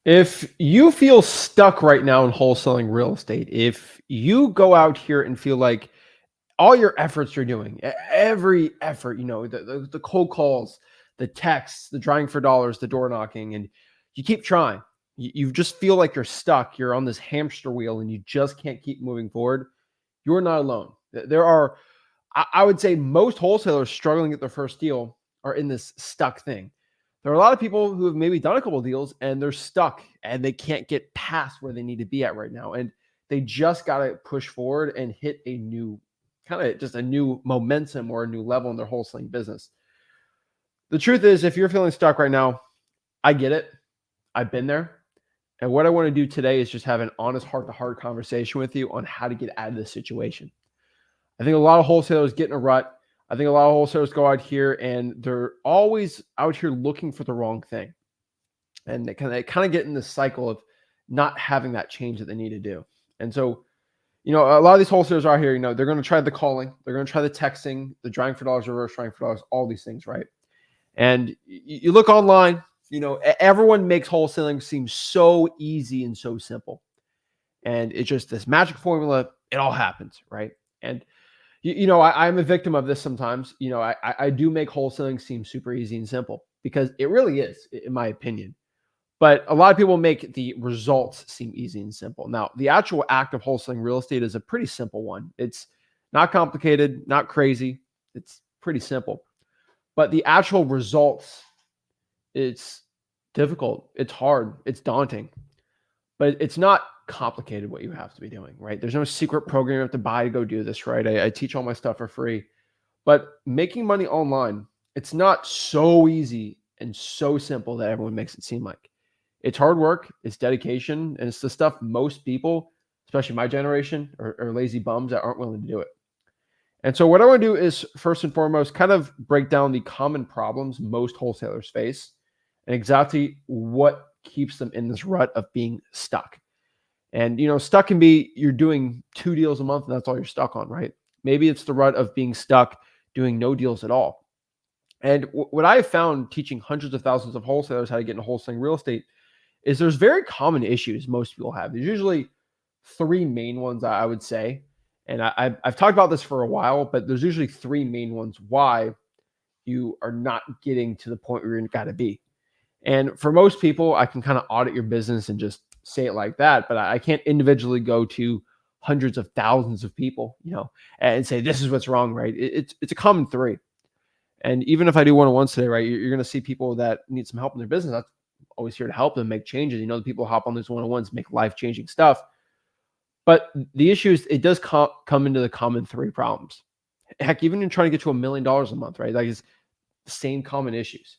If you feel stuck right now in wholesaling real estate, if you go out here and feel like all your efforts you're doing, every effort, the cold calls, the texts, the trying for dollars, the door knocking, and you keep trying, you just feel like you're stuck, you're on this hamster wheel and you just can't keep moving forward, you're not alone. There are, I would say most wholesalers struggling at their first deal are in this stuck thing. There are a lot of people who have maybe done a couple of deals and they're stuck and they can't get past where they need to be at right now. And they just got to push forward and hit a new kind of just a new momentum or a new level in their wholesaling business. The truth is, if you're feeling stuck right now, I get it. I've been there. And what I want to do today is just have an honest heart to heart conversation with you on how to get out of this situation. I think a lot of wholesalers get in a rut. I think a lot of wholesalers go out here and they're always out here looking for the wrong thing. And they kind of get in this cycle of not having that change that they need to do. And so, a lot of these wholesalers are here, they're going to try the calling, they're going to try the texting, the drawing for dollars, reverse drawing for dollars, all these things, right? And you look online, everyone makes wholesaling seem so easy and so simple. And it's just this magic formula. It all happens, right? And I'm a victim of this sometimes. I do make wholesaling seem super easy and simple because it really is, in my opinion. But a lot of people make the results seem easy and simple. Now, the actual act of wholesaling real estate is a pretty simple one. It's not complicated, not crazy. It's pretty simple. But the actual results, it's difficult. It's hard. It's daunting. But it's not complicated what you have to be doing, right? There's no secret program you have to buy to go do this, right? I teach all my stuff for free. But making money online, it's not so easy and so simple that everyone makes it seem like. It's hard work, it's dedication, and it's the stuff most people, especially my generation, are lazy bums that aren't willing to do it. And so what I want to do is first and foremost kind of break down the common problems most wholesalers face and exactly what keeps them in this rut of being stuck. And stuck can be you're doing 2 deals a month and that's all you're stuck on, right? Maybe it's the rut of being stuck doing no deals at all. And what I have found teaching hundreds of thousands of wholesalers how to get into wholesaling real estate is there's very common issues most people have. There's usually 3 main ones I would say. And I've talked about this for a while, but there's usually 3 main ones why you are not getting to the point where you're got to be. And for most people, I can kind of audit your business and just say it like that, but I can't individually go to hundreds of thousands of people, and say, this is what's wrong, right? It's a common 3. And even if I do one-on-ones today, right, you're going to see people that need some help in their business. That's always here to help them make changes. The people hop on these one-on-ones, make life-changing stuff. But the issue is it does come into the common 3 problems. Heck, even in trying to get to $1 million a month, right? Like it's the same common issues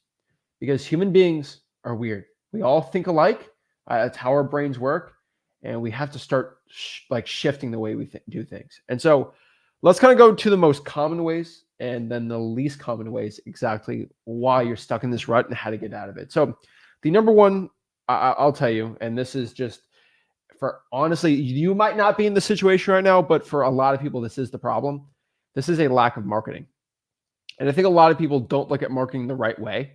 because human beings are weird. We all think alike. That's how our brains work. And we have to start shifting the way we do things. And so let's kind of go to the most common ways and then the least common ways, exactly why you're stuck in this rut and how to get out of it. So the number one, I'll tell you, and this is just for honestly, you might not be in the situation right now, but for a lot of people, this is the problem. This is a lack of marketing. And I think a lot of people don't look at marketing the right way.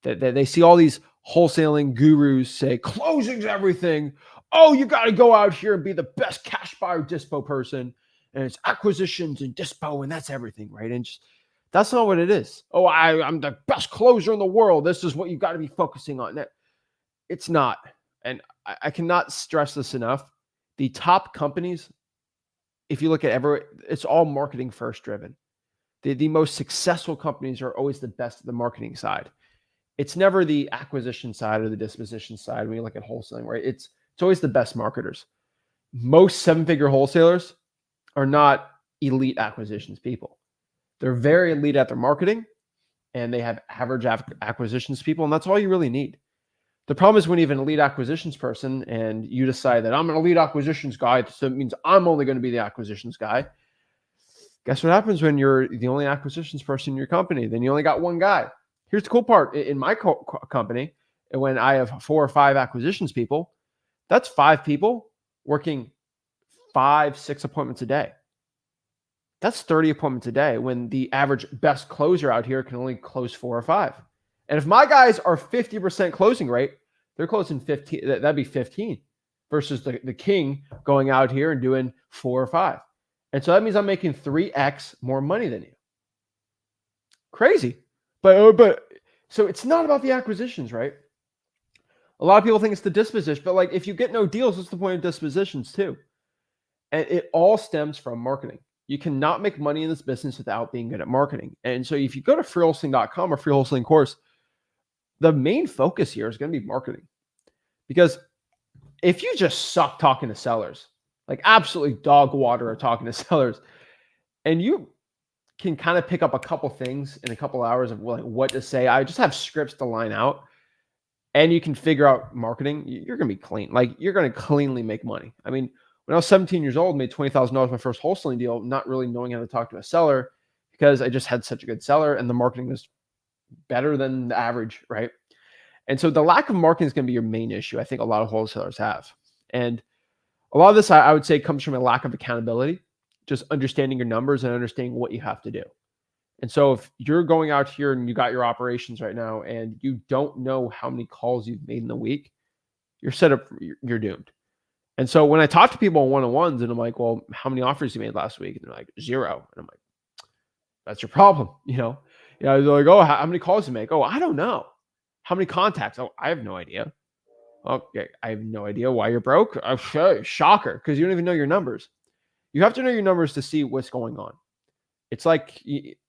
They see all these wholesaling gurus say, closing's everything. Oh, you got to go out here and be the best cash buyer dispo person. And it's acquisitions and dispo, and that's everything, right? And just that's not what it is. Oh, I'm the best closer in the world. This is what you got to be focusing on. It's not. And I cannot stress this enough. The top companies, if you look at it's all marketing first driven. The most successful companies are always the best at the marketing side. It's never the acquisition side or the disposition side when you look at wholesaling, right? It's always the best marketers. Most 7-figure wholesalers are not elite acquisitions people. They're very elite at their marketing and they have average acquisitions people, and that's all you really need. The problem is when you have an elite acquisitions person and you decide that I'm an elite acquisitions guy, so it means I'm only going to be the acquisitions guy. Guess what happens when you're the only acquisitions person in your company? Then you only got one guy. Here's the cool part. In my company, when I have 4 or 5 acquisitions people, that's 5 people working 5, 6 appointments a day. That's 30 appointments a day when the average best closer out here can only close 4 or 5. And if my guys are 50% closing rate, They're closing 15. That'd be 15 versus the king going out here and doing 4 or 5. And so that means I'm making 3x more money than you. Crazy. But so it's not about the acquisitions, right? A lot of people think it's the disposition, but like if you get no deals, what's the point of dispositions too? And it all stems from marketing. You cannot make money in this business without being good at marketing. And so if you go to freewholesaling.com or free wholesaling course, the main focus here is going to be marketing. Because if you just suck talking to sellers, like absolutely dog water at talking to sellers, and you can kind of pick up a couple things in a couple hours of like what to say, I just have scripts to line out, and you can figure out marketing, you're going to be clean. Like you're going to cleanly make money. I mean, when I was 17 years old, made $20,000 my first wholesaling deal, not really knowing how to talk to a seller because I just had such a good seller and the marketing was better than the average, right? And so the lack of marketing is going to be your main issue. I think a lot of wholesalers have. And a lot of this, I would say, comes from a lack of accountability, just understanding your numbers and understanding what you have to do. And so if you're going out here and you got your operations right now and you don't know how many calls you've made in the week, you're set up, you're doomed. And so when I talk to people on one-on-ones and I'm like, well, how many offers you made last week? And they're like, 0. And I'm like, that's your problem. They're like, oh, how many calls you make? Oh, I don't know. How many contacts? Oh, I have no idea. Okay, I have no idea why you're broke. Shocker, because you don't even know your numbers. You have to know your numbers to see what's going on. It's like,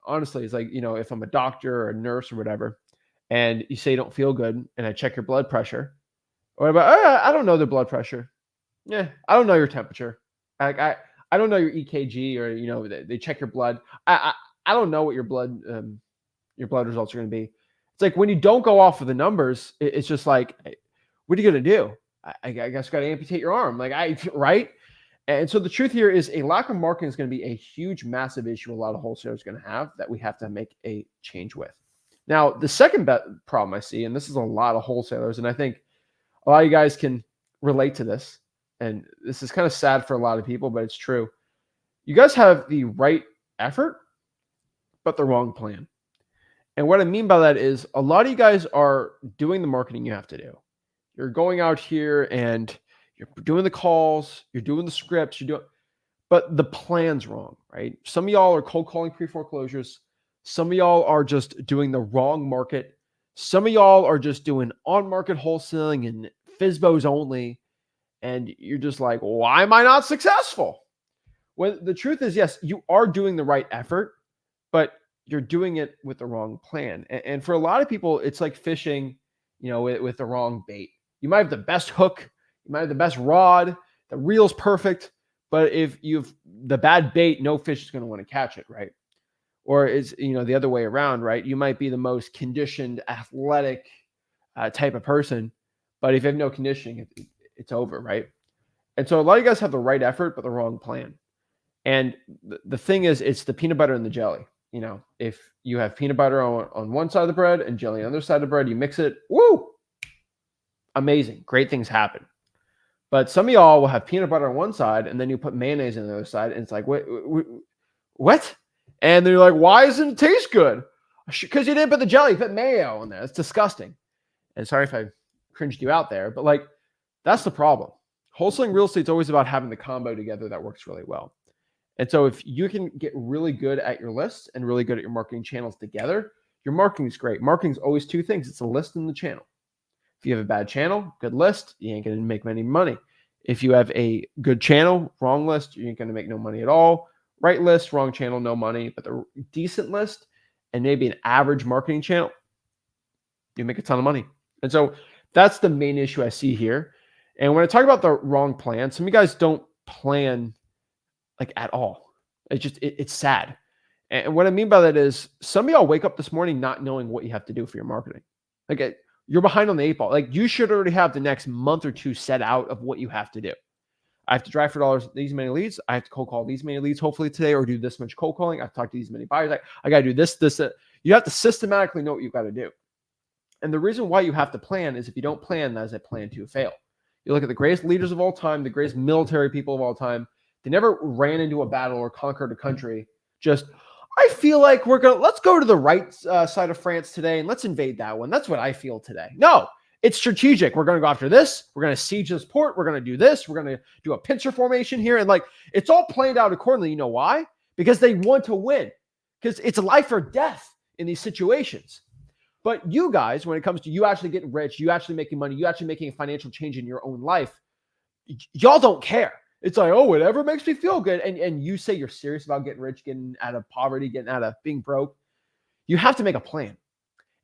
honestly, it's like, if I'm a doctor or a nurse or whatever, and you say you don't feel good, and I check your blood pressure, or about, I don't know the blood pressure. Yeah, I don't know your temperature. I don't know your EKG, or they check your blood. I don't know what your blood results are going to be. It's like when you don't go off of the numbers, it's just like, what are you going to do? I guess got to amputate your arm, right? And so the truth here is a lack of marketing is going to be a huge, massive issue a lot of wholesalers are going to have that we have to make a change with. Now, the second problem I see, and this is a lot of wholesalers, and I think a lot of you guys can relate to this, and this is kind of sad for a lot of people, but it's true. You guys have the right effort, but the wrong plan. And what I mean by that is a lot of you guys are doing the marketing you have to do. You're going out here and you're doing the calls, you're doing the scripts, but the plan's wrong, right? Some of y'all are cold calling pre-foreclosures. Some of y'all are just doing the wrong market. Some of y'all are just doing on-market wholesaling and FSBOs only. And you're just like, why am I not successful? Well, the truth is, yes, you are doing the right effort, but you're doing it with the wrong plan. And for a lot of people, it's like fishing, with the wrong bait. You might have the best hook, you might have the best rod, the reel's perfect, but if you've the bad bait, no fish is going to want to catch it, right? Or is the other way around, right? You might be the most conditioned, athletic type of person, but if you have no conditioning, it's over, right? And so a lot of you guys have the right effort, but the wrong plan. And the thing is, it's the peanut butter and the jelly. If you have peanut butter on one side of the bread and jelly on the other side of the bread, you mix it, woo, amazing, great things happen. But some of y'all will have peanut butter on one side and then you put mayonnaise on the other side, and it's like, what? And they're like, why doesn't it taste good? Because you didn't put the jelly, you put mayo in there. It's disgusting. And sorry if I cringed you out there, but that's the problem. Wholesaling real estate is always about having the combo together that works really well. And so if you can get really good at your lists and really good at your marketing channels together, your marketing is great. Marketing is always two things. It's a list and the channel. If you have a bad channel, good list, you ain't going to make any money. If you have a good channel, wrong list, you ain't going to make no money at all. Right list, wrong channel, no money. But the decent list and maybe an average marketing channel, you make a ton of money. And so that's the main issue I see here. And when I talk about the wrong plan, some of you guys don't plan at all. It's sad. And what I mean by that is some of y'all wake up this morning not knowing what you have to do for your marketing. You're behind on the 8 ball. You should already have the next month or two set out of what you have to do. I have to drive for dollars these many leads. I have to cold call these many leads hopefully today, or do this much cold calling. I have to talk to these many buyers. I got to do this. You have to systematically know what you got to do. And the reason why you have to plan is if you don't plan, that is a plan to fail. You look at the greatest leaders of all time, the greatest military people of all time. They never ran into a battle or conquered a country. I feel like let's go to the right side of France today and let's invade that one. That's what I feel today. No, It's strategic. We're going to go after this. We're going to siege this port. We're going to do this. We're going to do a pincer formation here. And like, it's all planned out accordingly. You know why? Because they want to win, because it's life or death in these situations. But you guys, when it comes to you actually getting rich, you actually making money, you actually making a financial change in your own life, y'all don't care. It's like, oh, whatever makes me feel good. And you say you're serious about getting rich, getting out of poverty, getting out of being broke. You have to make a plan.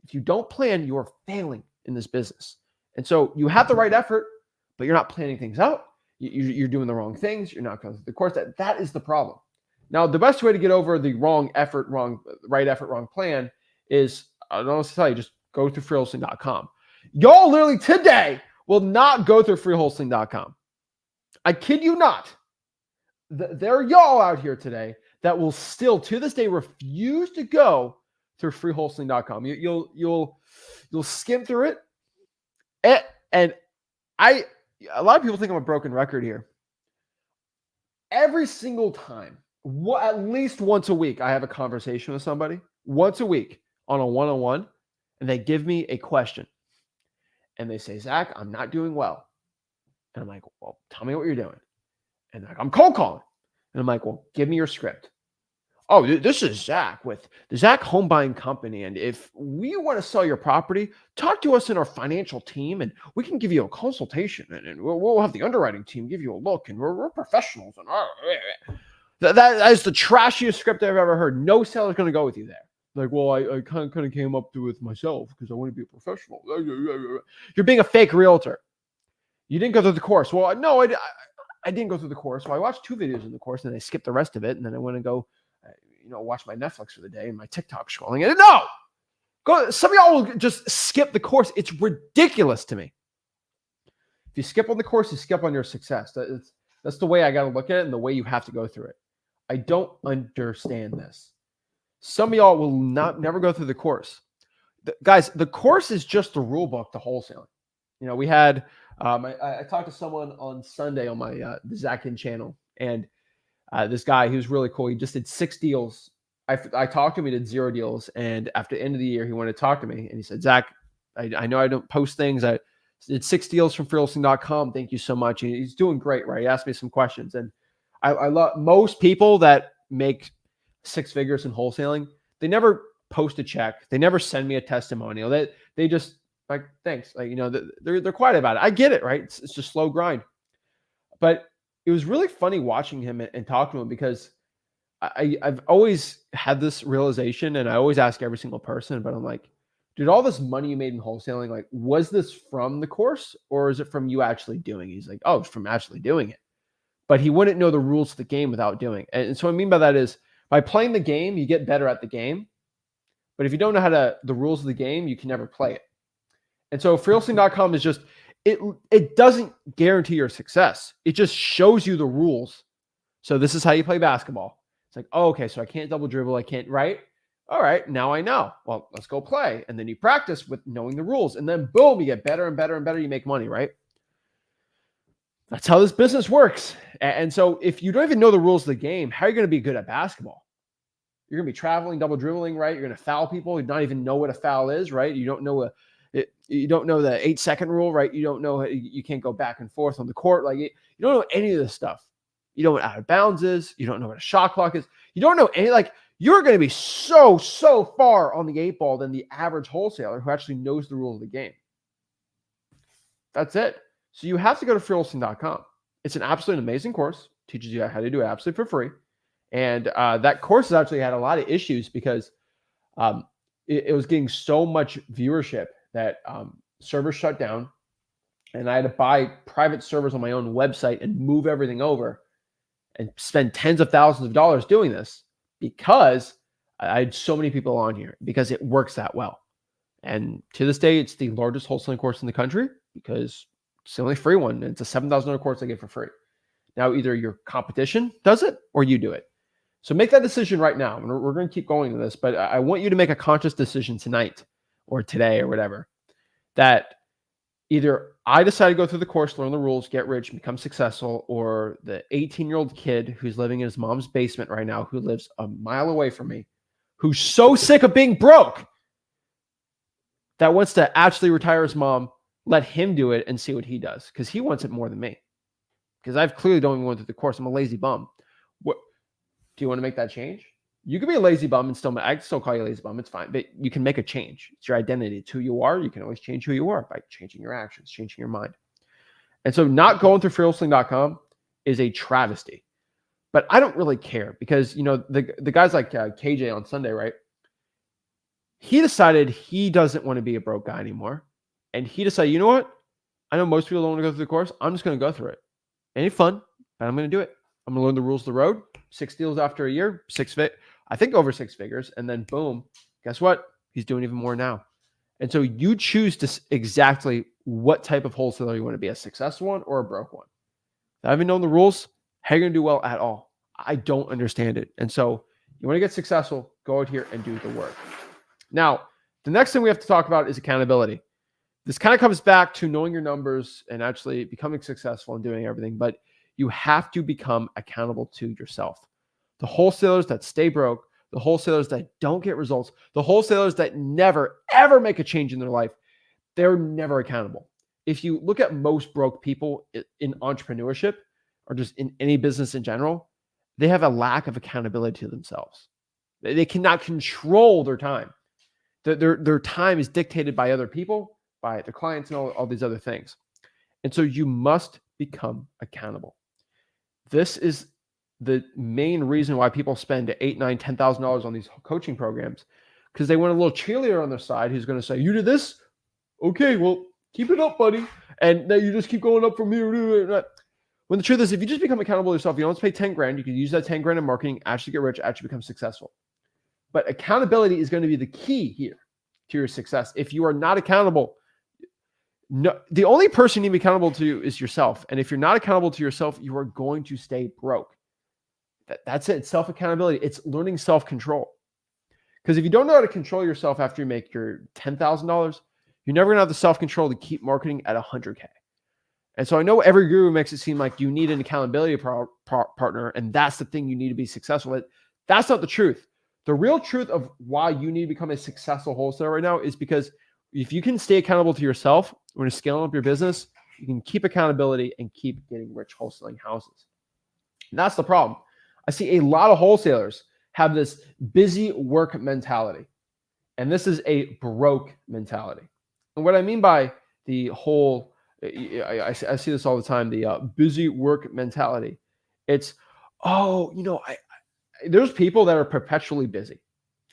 If you don't plan, you are failing in this business. And so you have the right effort, but you're not planning things out. You're doing the wrong things. You're not going through the course. That is the problem. Now, the best way to get over the wrong effort, wrong plan is, I don't know what to tell you, just go through freewholesaling.com. Y'all literally today will not go through freewholesaling.com. I kid you not. There are y'all out here today that will still, to this day, refuse to go through freewholesaling.com. You'll skim through it. And a lot of people think I'm a broken record here. Every single time, at least once a week, I have a conversation with somebody, once a week on a one-on-one, and they give me a question. And they say, Zach, I'm not doing well. And I'm like, well, tell me what you're doing. And they're like, I'm cold calling. And I'm like, well, give me your script. Oh, this is Zach with the Zach Home Buying Company. And if we want to sell your property, talk to us in our financial team, and we can give you a consultation, and we'll have the underwriting team give you a look, and we're professionals. And that is the trashiest script I've ever heard. No seller's going to go with you there. Like, well, I kind of came up to it with myself because I want to be a professional. You're being a fake realtor. You didn't go through the course. Well, no, I didn't go through the course. Well, I watched 2 videos in the course, and I skipped the rest of it, and then I went and go watch my Netflix for the day and my TikTok scrolling. And no, some of y'all will just skip the course. It's ridiculous to me. If you skip on the course, you skip on your success. That's the way I got to look at it, and the way you have to go through it. I don't understand this. Some of y'all will never go through the course. Guys, the course is just the rule book to wholesaling. We had I talked to someone on Sunday on my the Zach Ginn channel, and this guy, he was really cool. He just did 6 deals. I talked to him. He did 0 deals. And after the end of the year, he wanted to talk to me. And he said, Zach, I know I don't post things. I did 6 deals from freewholesaling.com. Thank you so much. And he's doing great, right? He asked me some questions. And I love most people that make 6 figures in wholesaling. They never post a check. They never send me a testimonial. They just like, thanks. Like, they're quiet about it. I get it, right? It's just slow grind. But it was really funny watching him and talking to him, because I've always had this realization, and I always ask every single person, but I'm like, dude, all this money you made in wholesaling, like, was this from the course, or is it from you actually doing it? He's like, oh, it's from actually doing it. But he wouldn't know the rules of the game without doing it. And so what I mean by that is, by playing the game, you get better at the game. But if you don't know the rules of the game, you can never play it. And so freewholesaling.com is just, it doesn't guarantee your success. It just shows you the rules. So this is how you play basketball. It's like, oh, okay, so I can't double dribble. I can't, right? All right, now I know. Well, let's go play. And then you practice with knowing the rules. And then boom, you get better and better and better. You make money, right? That's how this business works. And so if you don't even know the rules of the game, how are you going to be good at basketball? You're going to be traveling, double dribbling, right? You're going to foul people. You not even know what a foul is, right? You don't know you don't know the 8-second rule, right? You don't know, you can't go back and forth on the court. Like, you don't know any of this stuff. You don't know what out of bounds is. You don't know what a shot clock is. You don't know any, like, you're going to be so far on the 8 ball than the average wholesaler who actually knows the rules of the game. That's it. So you have to go to freewholesaling.com. It's an absolutely amazing course. Teaches you how to do it absolutely for free. And that course has actually had a lot of issues because it was getting so much viewership that servers shut down, and I had to buy private servers on my own website and move everything over and spend tens of thousands of dollars doing this because I had so many people on here, because it works that well. And to this day, it's the largest wholesaling course in the country because it's the only free one. And it's a $7,000 course I get for free. Now, either your competition does it or you do it. So make that decision right now. And we're going to keep going to this, but I want you to make a conscious decision tonight or today or whatever, that either I decide to go through the course, learn the rules, get rich, become successful, or the 18-year-old kid who's living in his mom's basement right now, who lives a mile away from me, who's so sick of being broke that wants to actually retire his mom, let him do it and see what he does, because he wants it more than me. Because I've clearly don't even went through the course. I'm a lazy bum. What do you want to make that change? You can be a lazy bum and still, I still call you a lazy bum. It's fine, but you can make a change. It's your identity. It's who you are. You can always change who you are by changing your actions, changing your mind. And so not going through wholesaling.com is a travesty. But I don't really care, because, the guys like KJ on Sunday, right? He decided he doesn't want to be a broke guy anymore. And he decided, you know what? I know most people don't want to go through the course. I'm just going to go through it. Ain't fun, but I'm going to do it. I'm going to learn the rules of the road. 6 deals after a year, I think over 6 figures. And then boom, guess what? He's doing even more now. And so you choose exactly what type of wholesaler you want to be, a successful one or a broke one. If I haven't known the rules, how are you going to do well at all? I don't understand it. And so you want to get successful, go out here and do the work. Now, the next thing we have to talk about is accountability. This kind of comes back to knowing your numbers and actually becoming successful and doing everything, but you have to become accountable to yourself. The wholesalers that stay broke, the wholesalers that don't get results, the wholesalers that never, ever make a change in their life, they're never accountable. If you look at most broke people in entrepreneurship or just in any business in general, they have a lack of accountability to themselves. They cannot control their time. Their time is dictated by other people, by their clients, and all these other things. And so you must become accountable. This is the main reason why people spend $8,000, $9,000, $10,000 on these coaching programs, because they want a little cheerleader on their side who's going to say, you did this? Okay, well, keep it up, buddy. And then you just keep going up from here. When the truth is, if you just become accountable to yourself, you don't have to pay 10 grand. You can use that 10 grand in marketing, actually get rich, actually become successful. But accountability is going to be the key here to your success. If you are not accountable, the only person you need to be accountable to is yourself. And if you're not accountable to yourself, you are going to stay broke. That's it. It's self-accountability. It's learning self-control. Because if you don't know how to control yourself after you make your $10,000, you're never going to have the self-control to keep marketing at 100K. And so I know every guru makes it seem like you need an accountability partner, and that's the thing you need to be successful at. That's not the truth. The real truth of why you need to become a successful wholesaler right now is because if you can stay accountable to yourself when you're scaling up your business, you can keep accountability and keep getting rich wholesaling houses. And that's the problem. I see a lot of wholesalers have this busy work mentality, and this is a broke mentality. And what I mean by the whole, I see this all the time, the busy work mentality. It's, there's people that are perpetually busy.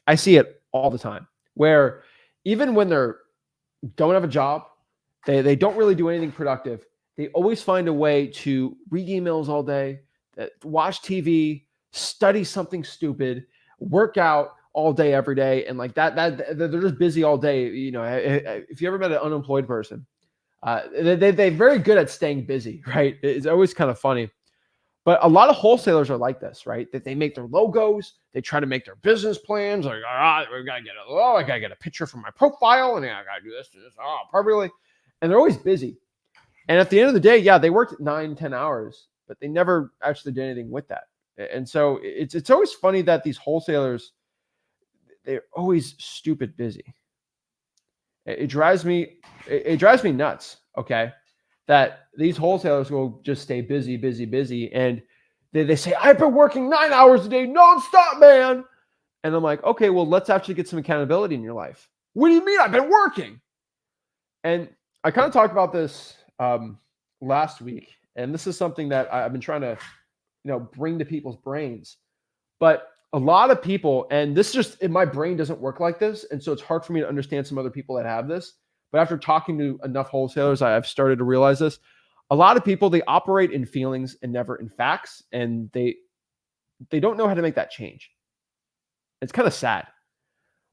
I see it all the time, where even when they're don't have a job, they don't really do anything productive, they always find a way to read emails all day, watch TV, study something stupid, work out all day, every day. And like that they're just busy all day. If you ever met an unemployed person, they're very good at staying busy, right? It's always kind of funny. But a lot of wholesalers are like this, right? That they make their logos, they try to make their business plans. Like, we gotta I gotta get a picture from my profile, and I gotta do this, perfectly. And they're always busy. And at the end of the day, yeah, they worked 9-10 hours, but they never actually did anything with that. And so it's always funny that these wholesalers, they're always stupid busy. It drives me nuts. Okay. That these wholesalers will just stay busy. And they say, I've been working 9 hours a day, nonstop, man. And I'm like, okay, well, let's actually get some accountability in your life. What do you mean I've been working? And I kind of talked about this last week. And this is something that I've been trying to, bring to people's brains. But a lot of people, and this my brain doesn't work like this. And so it's hard for me to understand some other people that have this. But after talking to enough wholesalers, I've started to realize this. A lot of people, they operate in feelings and never in facts, and they don't know how to make that change. It's kind of sad.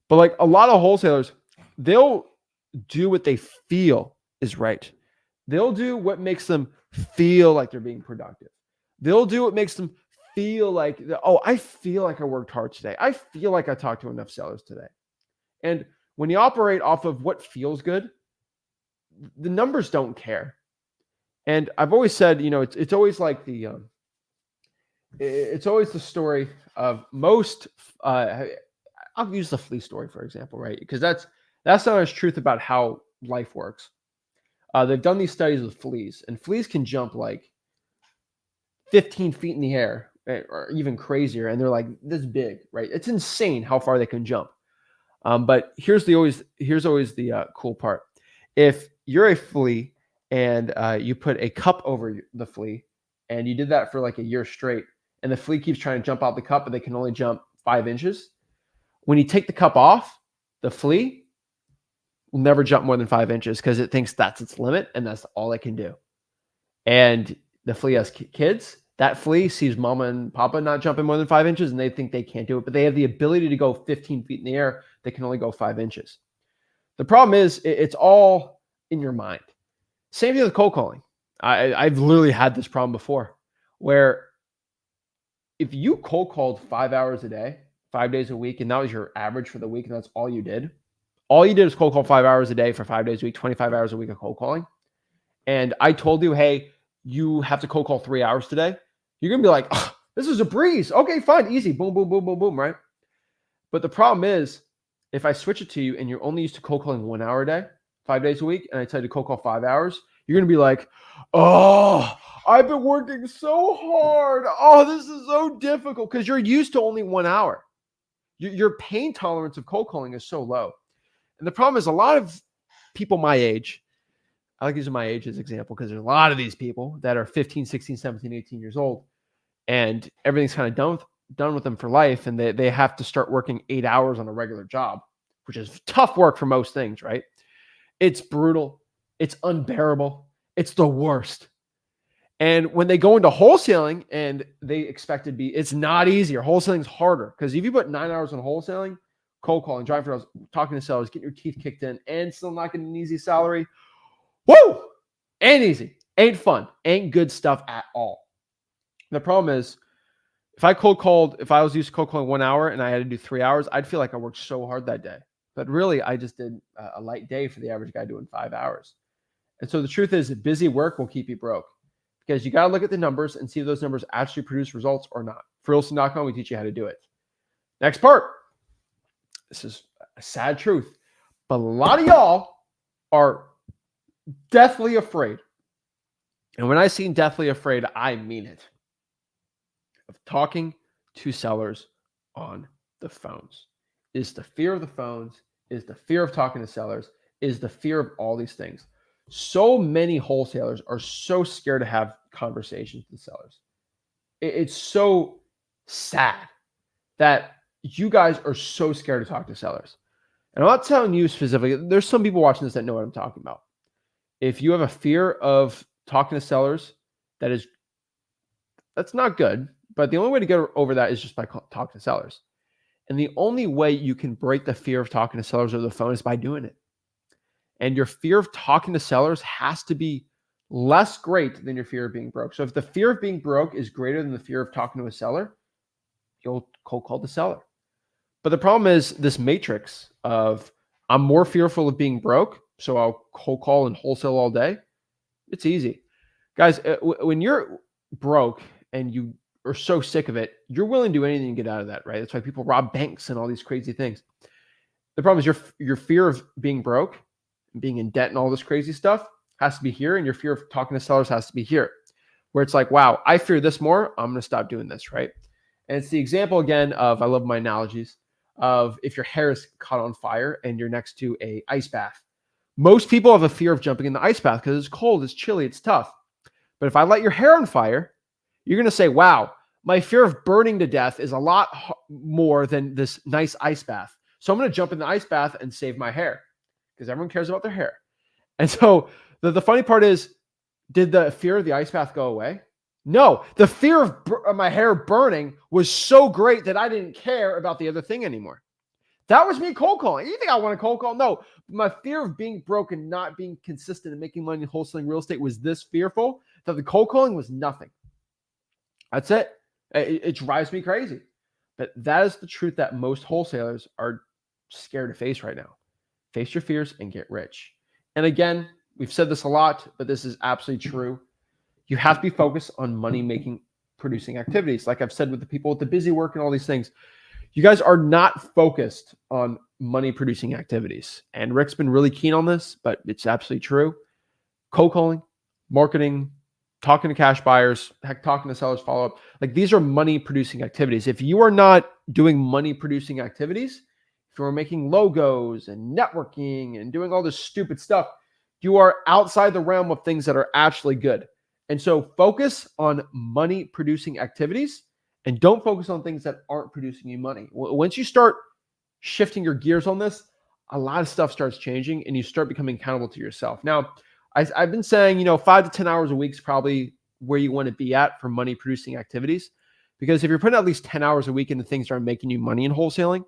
But like a lot of wholesalers, they'll do what they feel is right. They'll do what makes them feel like they're being productive. They'll do what makes them feel like, I feel like I worked hard today. I feel like I talked to enough sellers today. And when you operate off of what feels good, the numbers don't care. And I've always said, it's always like it's always the story of most, I'll use the flea story, for example, right? Because that's not as truth about how life works. They've done these studies with fleas, and fleas can jump like 15 feet in the air, or even crazier, and they're like this big, right? It's insane how far they can jump. But here's always the cool part. If you're a flea and you put a cup over the flea, and you did that for like a year straight, and the flea keeps trying to jump out the cup, but they can only jump 5 inches. When you take the cup off, the flea will never jump more than 5 inches because it thinks that's its limit and that's all it can do. And the flea has kids. That flea sees mama and papa not jumping more than 5 inches, and they think they can't do it, but they have the ability to go 15 feet in the air. They can only go 5 inches. The problem is it's all in your mind. Same thing with cold calling. I've literally had this problem before, where if you cold called 5 hours a day, 5 days a week, and that was your average for the week, and that's all you did is cold call 5 hours a day for 5 days a week, 25 hours a week of cold calling. And I told you, hey, you have to cold call 3 hours today. You're going to be like, oh, this is a breeze. Okay, fine, easy. Boom, boom, boom, boom, boom, right? But the problem is, if I switch it to you and you're only used to cold calling 1 hour a day, 5 days a week, and I tell you to cold call 5 hours, you're going to be like, oh, I've been working so hard. Oh, this is so difficult, because you're used to only 1 hour. Your pain tolerance of cold calling is so low. And the problem is, a lot of people my age, I like using my age as an example because there's a lot of these people that are 15, 16, 17, 18 years old, and everything's kind of done with them for life, and they have to start working 8 hours on a regular job, which is tough work for most things, right? It's brutal. It's unbearable. It's the worst. And when they go into wholesaling and they expect it to be, it's not easier. Wholesaling's harder, because if you put 9 hours on wholesaling, cold calling, driving for talking to sellers, getting your teeth kicked in, and still not getting an easy salary, woo! Ain't easy. Ain't fun. Ain't good stuff at all. The problem is, if I was used to cold calling 1 hour and I had to do 3 hours, I'd feel like I worked so hard that day. But really, I just did a light day for the average guy doing 5 hours. And so the truth is, busy work will keep you broke, because you got to look at the numbers and see if those numbers actually produce results or not. For wholesaling.com, we teach you how to do it. Next part. This is a sad truth, but a lot of y'all are deathly afraid. And when I say deathly afraid, I mean it. Of talking to sellers on the phones. Is the fear of the phones, is the fear of talking to sellers, is the fear of all these things. So many wholesalers are so scared to have conversations with sellers. It's so sad that you guys are so scared to talk to sellers. And I'm not telling you specifically. There's some people watching this that know what I'm talking about. If you have a fear of talking to sellers, that's not good. But the only way to get over that is just by talking to sellers. And the only way you can break the fear of talking to sellers over the phone is by doing it. And your fear of talking to sellers has to be less great than your fear of being broke. So if the fear of being broke is greater than the fear of talking to a seller, you'll cold call the seller. But the problem is this matrix of, I'm more fearful of being broke, so I'll cold call and wholesale all day. It's easy. Guys, when you're broke and you are so sick of it, you're willing to do anything to get out of that, right? That's why people rob banks and all these crazy things. The problem is your fear of being broke, being in debt and all this crazy stuff has to be here, and your fear of talking to sellers has to be here, where it's like, wow, I fear this more, I'm going to stop doing this, right? And it's the example again of, I love my analogies, of if your hair is caught on fire and you're next to a ice bath. Most people have a fear of jumping in the ice bath because it's cold, it's chilly, it's tough. But if I light your hair on fire, you're going to say, wow, my fear of burning to death is a lot more than this nice ice bath. So I'm going to jump in the ice bath and save my hair, because everyone cares about their hair. And so the funny part is, did the fear of the ice bath go away? No, the fear of my hair burning was so great that I didn't care about the other thing anymore. That was me cold calling. You think I want to cold call? No, my fear of being broke and not being consistent and making money in wholesaling real estate was this fearful that the cold calling was nothing. That's it. It drives me crazy. But that is the truth that most wholesalers are scared to face right now. Face your fears and get rich. And again, we've said this a lot, but this is absolutely true. You have to be focused on money-making, producing activities. Like I've said with the people with the busy work and all these things, you guys are not focused on money-producing activities. And Rick's been really keen on this, but it's absolutely true. Cold calling, marketing, talking to cash buyers, heck, talking to sellers, follow up. Like these are money producing activities. If you are not doing money producing activities, if you're making logos and networking and doing all this stupid stuff, you are outside the realm of things that are actually good. And so focus on money producing activities and don't focus on things that aren't producing you money. Once you start shifting your gears on this, a lot of stuff starts changing and you start becoming accountable to yourself. Now, I've been saying, 5 to 10 hours a week is probably where you want to be at for money producing activities. Because if you're putting at least 10 hours a week into things that are making you money in wholesaling,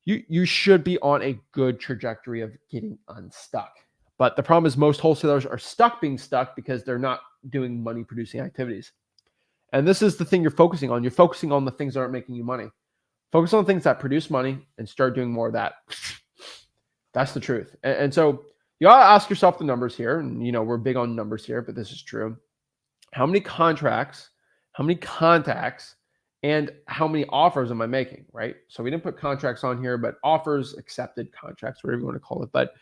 you should be on a good trajectory of getting unstuck. But the problem is most wholesalers are stuck being stuck because they're not doing money producing activities. And this is the thing you're focusing on. You're focusing on the things that aren't making you money. Focus on things that produce money and start doing more of that. That's the truth. And so you ought to ask yourself the numbers here. And, we're big on numbers here, but this is true. How many contracts, how many contacts, and how many offers am I making, right? So we didn't put contracts on here, but offers, accepted contracts, whatever you want to call it. But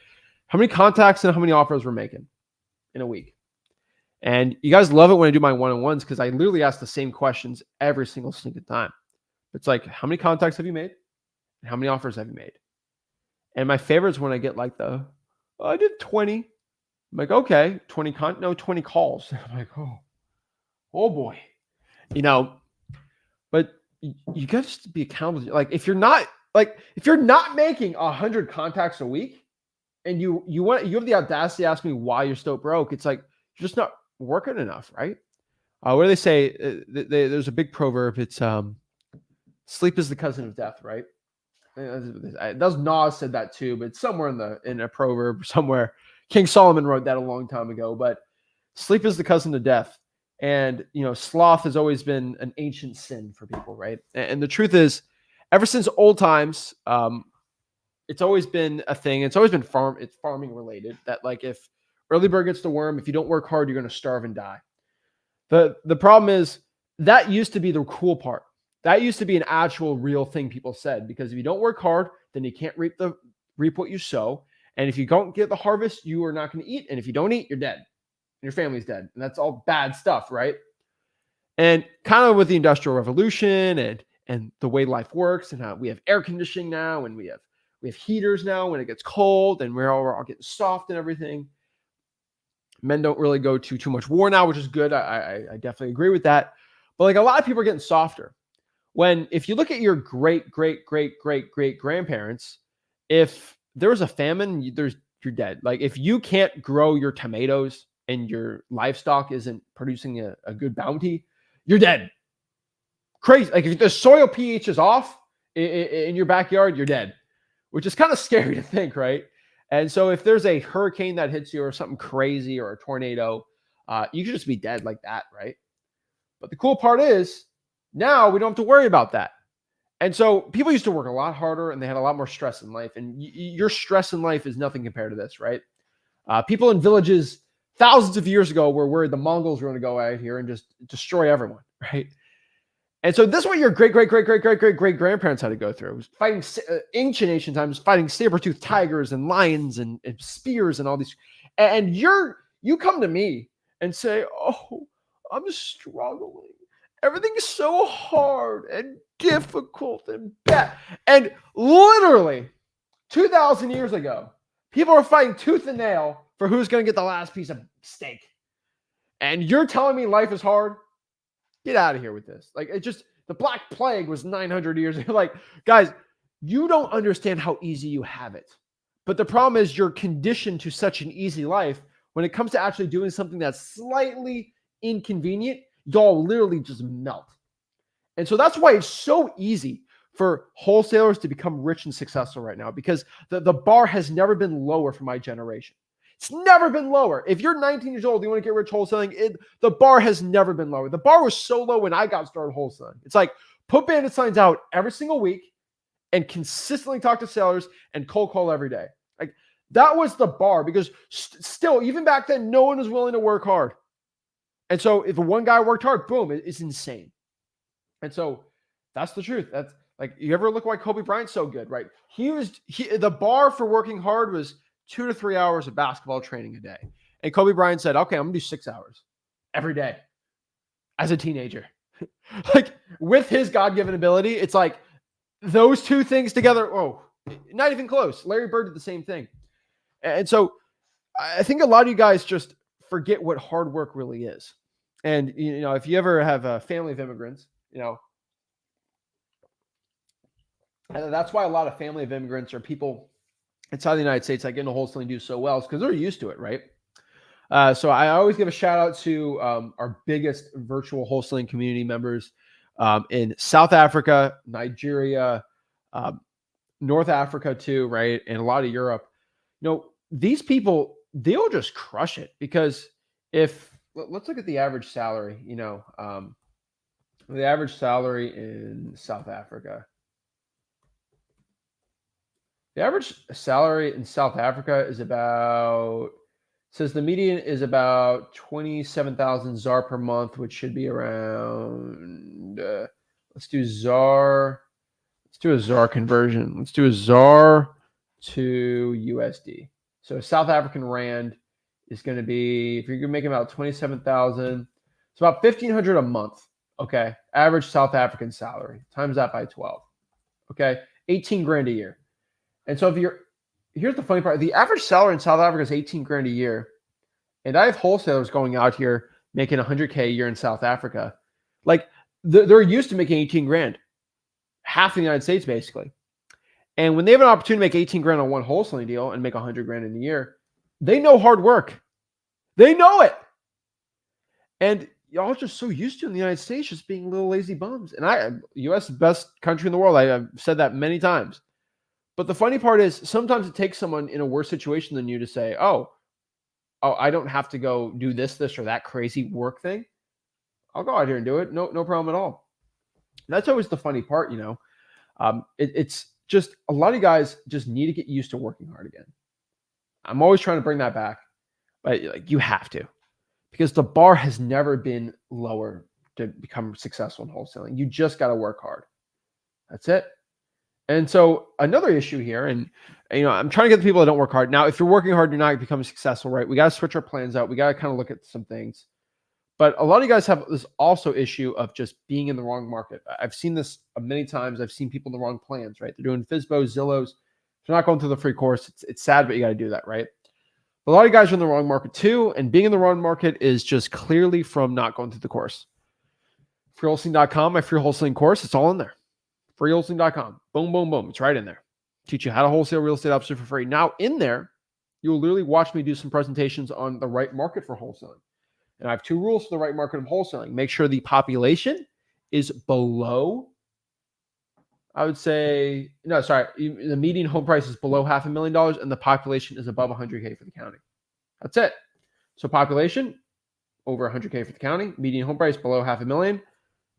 how many contacts and how many offers we're making in a week? And you guys love it when I do my one-on-ones because I literally ask the same questions every single time. It's like, how many contacts have you made? And how many offers have you made? And my favorite is when I get like I did 20. I'm like, okay, 20 calls. I'm like, oh boy. But you got to be accountable. Like if you're not making 100 contacts a week and you have the audacity to ask me why you're still broke, it's like you're just not working enough, right? What do they say? There's a big proverb. It's sleep is the cousin of death, right? Those Nas said that too, but it's somewhere in a proverb somewhere. King Solomon wrote that a long time ago. But sleep is the cousin of death, and sloth has always been an ancient sin for people, right? And the truth is, ever since old times, it's always been a thing. It's always been It's farming related. That like if early bird gets the worm, if you don't work hard, you're going to starve and die. The problem is that used to be the cool part. That used to be an actual real thing people said, because if you don't work hard, then you can't reap what you sow. And if you don't get the harvest, you are not going to eat. And if you don't eat, you're dead. And your family's dead. And that's all bad stuff, right? And kind of with the Industrial Revolution and the way life works and how we have air conditioning now and we have heaters now when it gets cold and we're all getting soft and everything. Men don't really go to too much war now, which is good. I definitely agree with that. But like a lot of people are getting softer. If you look at your great grandparents, if there was a famine, you're dead. Like if you can't grow your tomatoes and your livestock isn't producing a good bounty, you're dead. Crazy. Like if the soil pH is off in your backyard, you're dead, which is kind of scary to think, right? And so if there's a hurricane that hits you or something crazy or a tornado, you could just be dead like that, right? But the cool part is now we don't have to worry about that. And so people used to work a lot harder and they had a lot more stress in life. And your stress in life is nothing compared to this, right? People in villages thousands of years ago were worried the Mongols were going to go out here and just destroy everyone, right? And so this is what your great grandparents had to go through. It was fighting ancient times, fighting saber-toothed tigers and lions and spears and all these. And you come to me and say, oh, I'm struggling. Everything's so hard and difficult and bad. And literally 2,000 years ago, people are fighting tooth and nail for who's going to get the last piece of steak. And you're telling me life is hard? Get out of here with this. Like the Black Plague was 900 years ago. Like, guys, you don't understand how easy you have it. But the problem is you're conditioned to such an easy life. When it comes to actually doing something that's slightly inconvenient, y'all literally just melt. And so that's why it's so easy for wholesalers to become rich and successful right now, because the bar has never been lower for my generation. It's never been lower. If you're 19 years old, you want to get rich wholesaling, the bar has never been lower. The bar was so low when I got started wholesaling. It's like put bandit signs out every single week and consistently talk to sellers and cold call every day. Like that was the bar, because still, even back then, no one was willing to work hard. And so if one guy worked hard, boom, it's insane. And so that's the truth. That's like, you ever look why Kobe Bryant's so good, right? The bar for working hard was 2 to 3 hours of basketball training a day. And Kobe Bryant said, okay, I'm going to do 6 hours every day as a teenager. Like with his God-given ability, it's like those two things together. Oh, not even close. Larry Bird did the same thing. And so I think a lot of you guys just forget what hard work really is. And, if you ever have a family of immigrants, and that's why a lot of family of immigrants or people inside the United States that get into wholesaling do so well, is because they're used to it, right? So I always give a shout out to our biggest virtual wholesaling community members in South Africa, Nigeria, North Africa too, right? And a lot of Europe. These people, they'll just crush it because let's look at the average salary, the average salary in South Africa. The average salary in South Africa is says the median is about 27,000 ZAR per month, which should be around, let's do a ZAR conversion. Let's do a ZAR to USD. So South African Rand is going to be, if you're making about 27,000, it's about 1,500 a month. Okay. Average South African salary, times that by 12. Okay. 18 grand a year. And so here's the funny part. The average salary in South Africa is 18 grand a year. And I have wholesalers going out here making 100K a year in South Africa. Like they're used to making 18 grand, half in the United States, basically. And when they have an opportunity to make 18 grand on one wholesaling deal and make 100 grand in a year, they know hard work. They know it. And y'all are just so used to in the United States just being little lazy bums. And U.S. is the best country in the world. I've said that many times. But the funny part is sometimes it takes someone in a worse situation than you to say, oh, I don't have to go do this or that crazy work thing. I'll go out here and do it. No problem at all. And that's always the funny part, it's just a lot of guys just need to get used to working hard again. I'm always trying to bring that back, but you have to, because the bar has never been lower to become successful in wholesaling. You just got to work hard. That's it. And so another issue here, and I'm trying to get the people that don't work hard. Now, if you're working hard, you're not becoming successful, right? We got to switch our plans out. We got to kind of look at some things. But a lot of you guys have this also issue of just being in the wrong market. I've seen this many times. I've seen people in the wrong plans, right? They're doing FSBOs, Zillows. They're not going through the free course. It's sad, but you got to do that, right? A lot of guys are in the wrong market too. And being in the wrong market is just clearly from not going through the course. Freewholesaling.com, my free wholesaling course, it's all in there. Freewholesaling.com. Boom, boom, boom. It's right in there. Teach you how to wholesale real estate obviously for free. Now in there, you'll literally watch me do some presentations on the right market for wholesaling. And I have 2 rules for the right market of wholesaling. Make sure the population is below, the median home price is below $500,000 and the population is above 100K for the county. That's it. So population over 100K for the county, median home price below $500,000.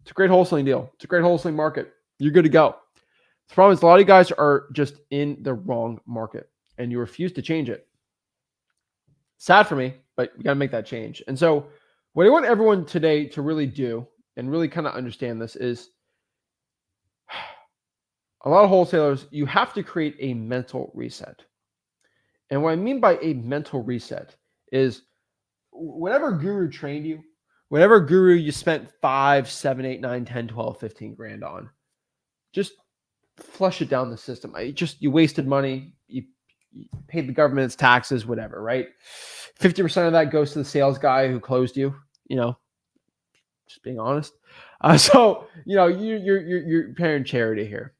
It's a great wholesaling deal. It's a great wholesaling market. You're good to go. The problem is a lot of you guys are just in the wrong market and you refuse to change it. Sad for me, but you got to make that change. And so what I want everyone today to really do and really kind of understand this is a lot of wholesalers, you have to create a mental reset. And what I mean by a mental reset is whatever guru trained you, whatever guru you spent 5, 7, 8, 9, 10, 12, 15 grand on, just flush it down the system. You wasted money. You paid the government its taxes, whatever, right? 50% of that goes to the sales guy who closed you, just being honest. You're paying charity here.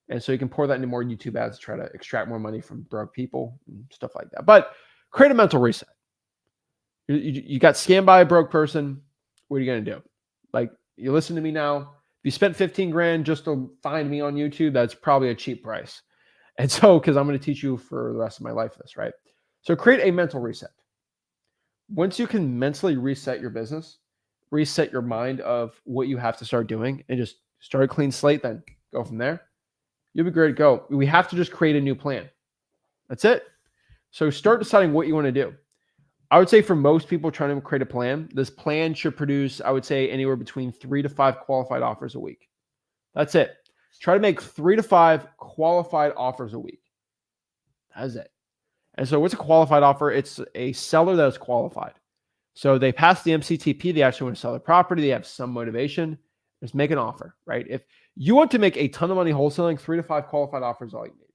And so you can pour that into more YouTube ads to try to extract more money from broke people and stuff like that. But create a mental reset. You got scammed by a broke person. What are you going to do? Like, you listen to me now. If you spent 15 grand just to find me on YouTube, that's probably a cheap price. And so, because I'm going to teach you for the rest of my life this, right? So create a mental reset. Once you can mentally reset your business, reset your mind of what you have to start doing and just start a clean slate, then go from there. You'll be great to go. We have to just create a new plan. That's it. So start deciding what you want to do. I would say for most people trying to create a plan, this plan should produce, I would say, anywhere between 3 to 5 qualified offers a week. That's it. Try to make 3 to 5 qualified offers a week. That's it. And so what's a qualified offer? It's a seller that is qualified. So they pass the MCTP, they actually want to sell their property, they have some motivation. Just make an offer, right? If you want to make a ton of money wholesaling, 3 to 5 qualified offers is all you need.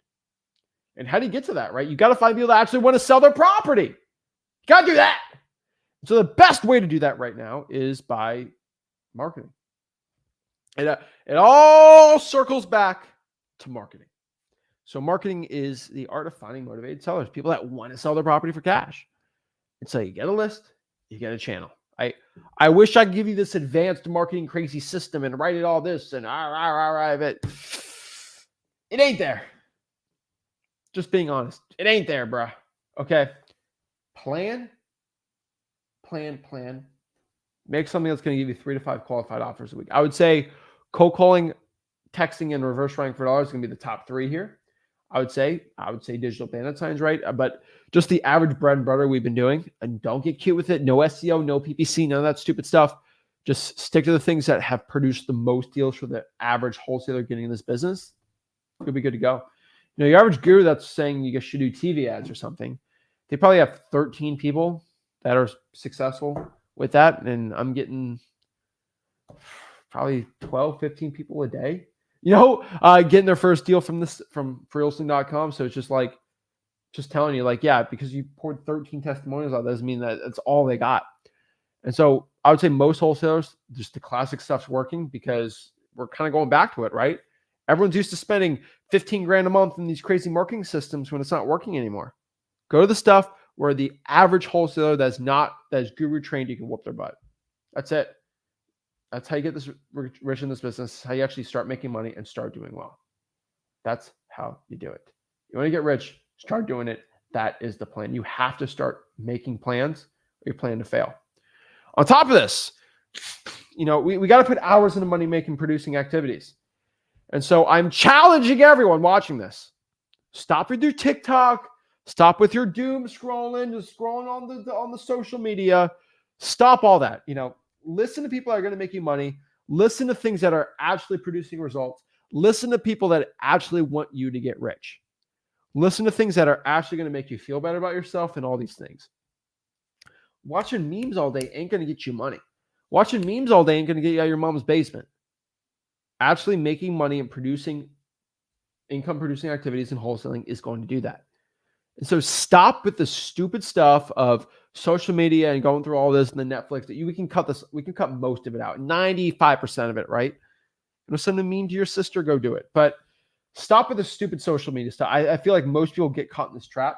And how do you get to that, right? You got to find people that actually want to sell their property. You got to do that. So the best way to do that right now is by marketing. And it all circles back to marketing. So marketing is the art of finding motivated sellers, people that want to sell their property for cash. And so you get a list, you get a channel. I wish I could give you this advanced marketing crazy system and write it all this and but it ain't there. Just being honest, it ain't there, bruh. Okay. Plan. Make something that's going to give you 3 to 5 qualified offers a week. I would say cold calling, texting, and reverse writing for dollars is going to be the top 3 here. I would say digital bandit signs, right? But just the average bread and butter we've been doing, and don't get cute with it. No SEO, no PPC, none of that stupid stuff. Just stick to the things that have produced the most deals for the average wholesaler getting in this business. You'll be good to go. You know, your average guru that's saying you should do TV ads or something, they probably have 13 people that are successful with that. And I'm getting probably 12, 15 people a day, getting their first deal from freelisting.com. So it's just telling you yeah, because you poured 13 testimonials out, doesn't mean that that's all they got. And so I would say most wholesalers, just the classic stuff's working because we're kind of going back to it, right? Everyone's used to spending 15 grand a month in these crazy marketing systems when it's not working anymore. Go to the stuff where the average wholesaler that's guru trained, you can whoop their butt. That's it. That's how you get this rich in this business, how you actually start making money and start doing well. That's how you do it. You want to get rich, start doing it. That is the plan. You have to start making plans or you plan to fail. On top of this, we got to put hours into money-making, producing activities. And so I'm challenging everyone watching this. Stop with your TikTok. Stop with your doom scrolling, just scrolling on the social media. Stop all that. Listen to people that are going to make you money. Listen to things that are actually producing results. Listen to people that actually want you to get rich. Listen to things that are actually going to make you feel better about yourself and all these things. Watching memes all day ain't going to get you money. Watching memes all day ain't going to get you out of your mom's basement. Actually making money and producing income-producing activities in wholesaling is going to do that. And so stop with the stupid stuff of social media and going through all this and the Netflix. We can cut most of it out, 95% of it, right? Send a meme to your sister, go do it. But stop with the stupid social media stuff. I feel like most people get caught in this trap.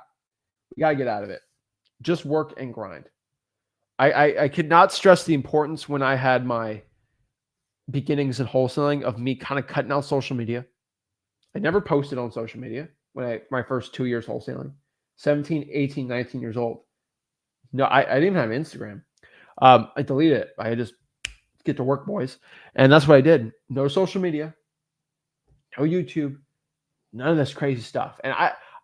We got to get out of it. Just work and grind. I could not stress the importance when I had my beginnings in wholesaling of me kind of cutting out social media. I never posted on social media my first 2 years wholesaling. 17, 18, 19 years old. No, I didn't even have Instagram. I deleted it. I just get to work, boys. And that's what I did. No social media, no YouTube, none of this crazy stuff. And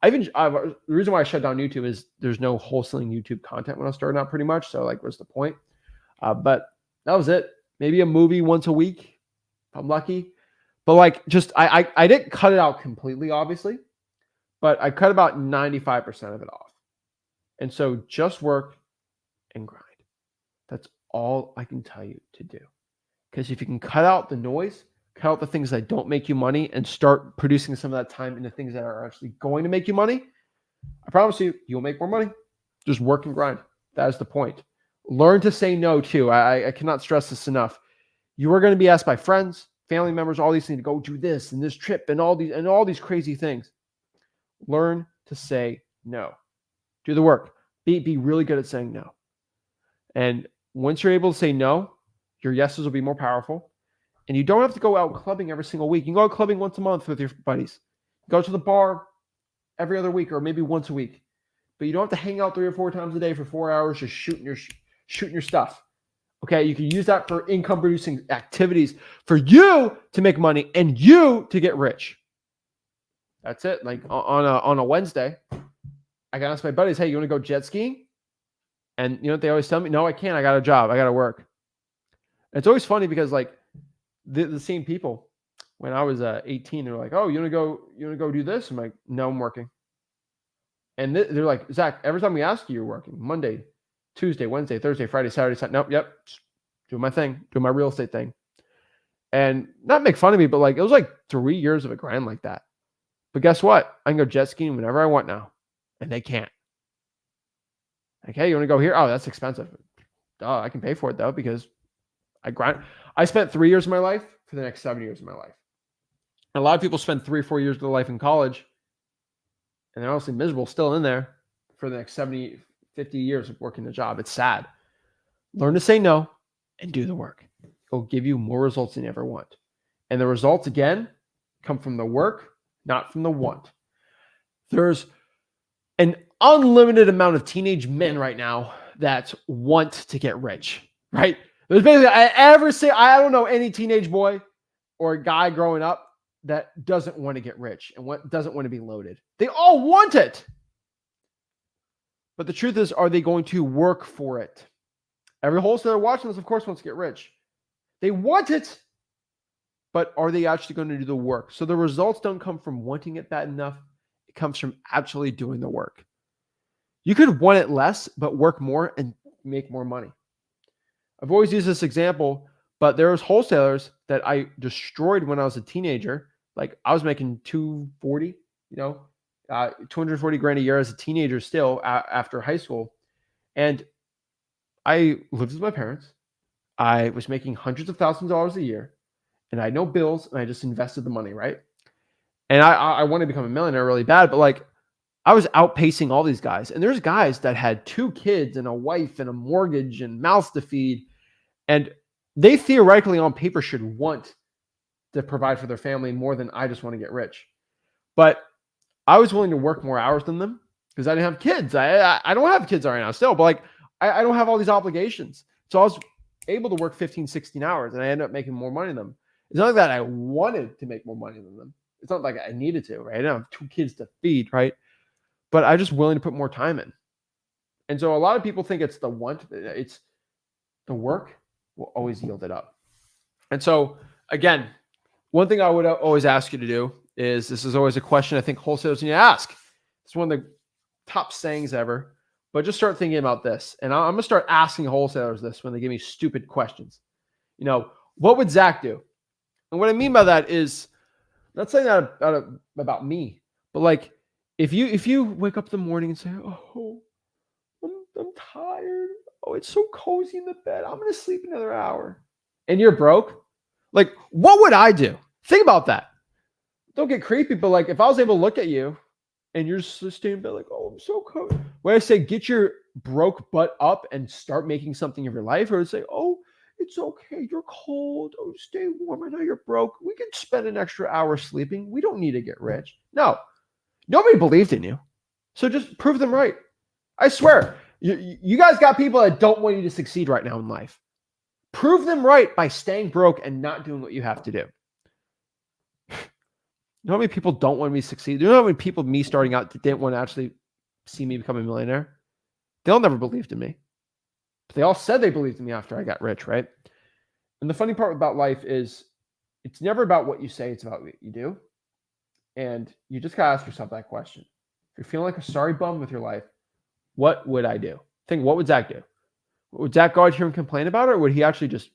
the reason why I shut down YouTube is there's no wholesaling YouTube content when I was starting out pretty much. So what's the point? But that was it. Maybe a movie once a week if I'm lucky. But I didn't cut it out completely, obviously. But I cut about 95% of it off. And so just work and grind. That's all I can tell you to do. Because if you can cut out the noise, cut out the things that don't make you money, and start producing some of that time into things that are actually going to make you money, I promise you'll make more money. Just work and grind. That is the point. Learn to say no too. I cannot stress this enough. You are going to be asked by friends, family members, all these things to go do this and this trip and all these crazy things. Learn to say no. Do the work. Be really good at saying no. And once you're able to say no, your yeses will be more powerful. And you don't have to go out clubbing every single week. You can go out clubbing once a month with your buddies. Go to the bar every other week or maybe once a week. But you don't have to hang out 3 or 4 times a day for 4 hours just shooting your stuff. Okay, you can use that for income-producing activities for you to make money and you to get rich. That's it. On a Wednesday, I can ask my buddies, hey, you want to go jet skiing? And you know what they always tell me? No, I can't. I got a job. I got to work. And it's always funny because the same people, when I was 18, they're like, oh, you want to go do this? I'm like, no, I'm working. And they're like, Zach, every time we ask you, you're working Monday, Tuesday, Wednesday, Thursday, Friday, Saturday, Sunday. Nope, yep. Do my thing, do my real estate thing. And not make fun of me, but like it was like 3 years of a grind like that. But guess what? I can go jet skiing whenever I want now. And they can't. Like, hey, you want to go here? Oh, that's expensive. Duh, I can pay for it though, because I grind. I spent 3 years of my life for the next 7 years of my life. And a lot of people spend 3 or 4 years of their life in college, and they're honestly miserable still in there for the next 70, 50 years of working a job. It's sad. Learn to say no and do the work. It'll give you more results than you ever want. And the results, again, come from the work, not from the want. There's an unlimited amount of teenage men right now that want to get rich, right? There's basically I don't know any teenage boy or guy growing up that doesn't want to get rich and doesn't want to be loaded. They all want it. But the truth is, are they going to work for it? Every wholesaler watching this, of course, wants to get rich. They want it, but are they actually going to do the work? So the results don't come from wanting it bad enough. It comes from actually doing the work. You could want it less, but work more and make more money. I've always used this example, but there was wholesalers that I destroyed when I was a teenager. Like I was making 240, 240 grand a year as a teenager still after high school. And I lived with my parents. I was making hundreds of thousands of dollars a year, and I had no bills, and I just invested the money, right? And I want to become a millionaire really bad, but like I was outpacing all these guys. And there's guys that had 2 kids and a wife and a mortgage and mouths to feed. And they theoretically on paper should want to provide for their family more than I just want to get rich. But I was willing to work more hours than them because I didn't have kids. I don't have kids right now still, but like I don't have all these obligations. So I was able to work 15, 16 hours and I ended up making more money than them. It's not like that I wanted to make more money than them. It's not like I needed to, right? I don't have 2 kids to feed, right? But I'm just willing to put more time in. And so a lot of people think it's the want, it's the work will always yield it up. And so again, one thing I would always ask you to do is, this is always a question I think wholesalers need to ask. It's one of the top sayings ever, but just start thinking about this. And I'm going to start asking wholesalers this when they give me stupid questions. What would Zach do? And what I mean by that is, not saying that about me, but like, if you wake up in the morning and say, oh, I'm tired. Oh, it's so cozy in the bed. I'm going to sleep another hour. And you're broke. Like, what would I do? Think about that. Don't get creepy, but like, if I was able to look at you and you're just staying in bed like, oh, I'm so cozy. When I say get your broke butt up and start making something of your life, or say, oh, it's okay. You're cold. Oh, stay warm. I know you're broke. We can spend an extra hour sleeping. We don't need to get rich. No. Nobody believed in you. So just prove them right. I swear, you guys got people that don't want you to succeed right now in life. Prove them right by staying broke and not doing what you have to do. You know how many people don't want me to succeed? You know how many people, me starting out, didn't want to actually see me become a millionaire? They'll never believed in me. But they all said they believed in me after I got rich, right? And the funny part about life is it's never about what you say, it's about what you do. And you just got to ask yourself that question. If you're feeling like a sorry bum with your life, what would I do? Think, what would Zach do? Would Zach go out here and complain about it, or would he actually just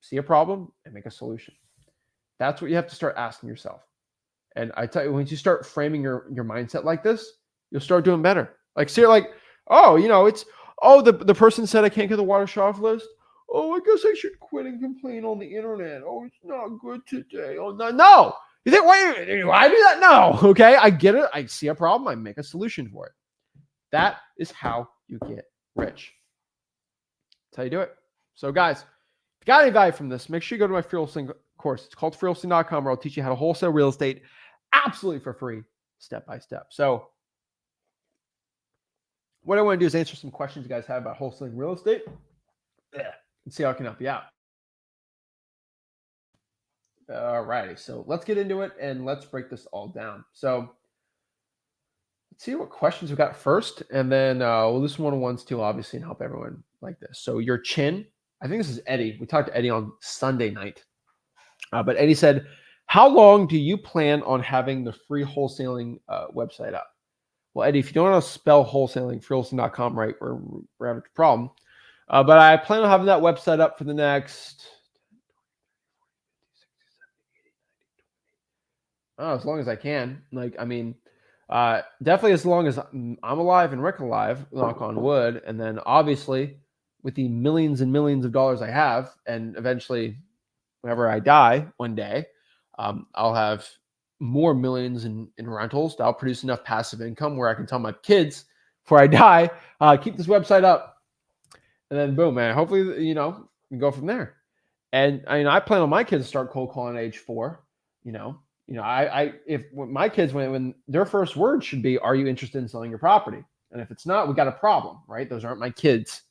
see a problem and make a solution? That's what you have to start asking yourself. And I tell you, once you start framing your mindset like this, you'll start doing better. Like, so you're like, the person said I can't get the water shut off list. Oh, I guess I should quit and complain on the internet. Oh, it's not good today. Oh, no. You think, wait, why do that? No. Okay, I get it. I see a problem. I make a solution for it. That is how you get rich. That's how you do it. So guys, if you got any value from this, make sure you go to my free wholesaling course. It's called freewholesaling.com, where I'll teach you how to wholesale real estate absolutely for free, step by step. So what I want to do is answer some questions you guys have about wholesaling real estate and see how I can help you out. All righty, so let's get into it and let's break this all down. So let's see what questions we got first, and then we'll do some one-on-ones too, obviously, and help everyone like this. So your chin, I think this is Eddie. We talked to Eddie on Sunday night, but Eddie said, how long do you plan on having the free wholesaling website up? Well, Eddie, if you don't know how to spell wholesaling, freewholesaling.com, right, we're having a problem. But I plan on having that website up for the next, as long as I can. Like, I mean, definitely as long as I'm alive and Rick alive, knock on wood. And then obviously with the millions and millions of dollars I have, and eventually whenever I die one day, I'll have more millions in rentals that'll produce enough passive income where I can tell my kids before I die, keep this website up. And then boom, man, hopefully, we can go from there. And I mean, I plan on my kids to start cold calling at age 4. If when my kids, when their first word should be, "Are you interested in selling your property?" And if it's not, we got a problem, right? Those aren't my kids.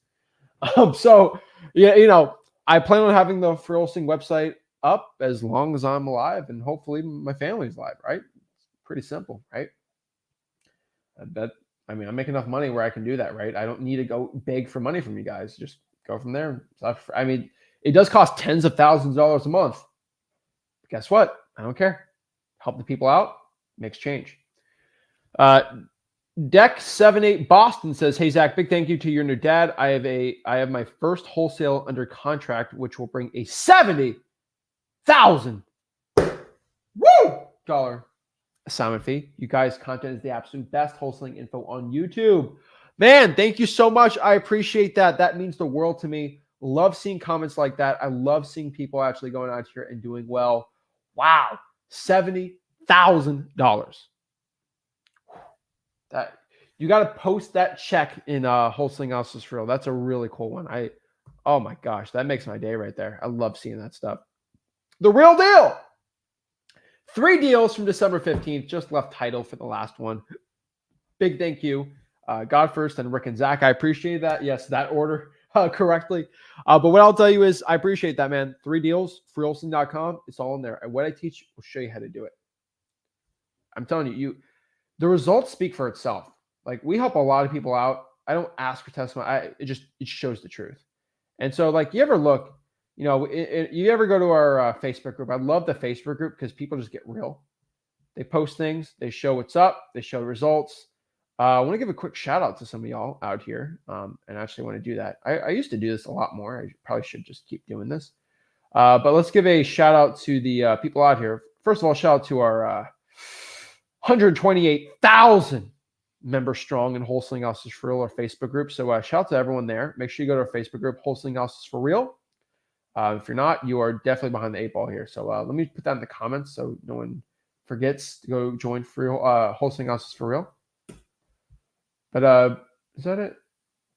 So yeah, I plan on having the Free Wholesaling website up as long as I'm alive, and hopefully my family's alive, right? It's pretty simple, right? I mean, I make enough money where I can do that, right? I don't need to go beg for money from you guys. Just go from there. I mean, it does cost tens of thousands of dollars a month. But guess what? I don't care. Help the people out, makes change. Deck78 Boston says, "Hey Zach, big thank you to your new dad. I have my first wholesale under contract, which will bring a $70,000 dollar assignment fee. You guys' content is the absolute best wholesaling info on YouTube." Man, thank you so much. I appreciate that. That means the world to me. Love seeing comments like that. I love seeing people actually going out here and doing well. Wow, $70,000. That you got to post that check in Wholesaling Houses for Real. That's a really cool one. Oh my gosh, that makes my day right there. I love seeing that stuff. The real deal. 3 deals from December 15th. Just left title for the last one. Big thank you. God first and Rick and Zach. I appreciate that. Yes, that order correctly. But what I'll tell you is I appreciate that, man. 3 deals, freewholesaling.com. It's all in there. And what I teach will show you how to do it. I'm telling you, the results speak for itself. Like, we help a lot of people out. I don't ask for testimony. It shows the truth. And so, like, you ever look, you ever go to our Facebook group? I love the Facebook group because people just get real. They post things. They show what's up. They show results. I want to give a quick shout out to some of y'all out here, and actually want to do that. I used to do this a lot more. I probably should just keep doing this. But let's give a shout out to the people out here. First of all, shout out to our 128,000 member strong in Wholesaling Houses for Real, our Facebook group. So shout out to everyone there. Make sure you go to our Facebook group, Wholesaling Houses for Real. If you're not, you are definitely behind the 8 ball here. So let me put that in the comments so no one forgets to go join Wholesaling Houses for Real. But is that it?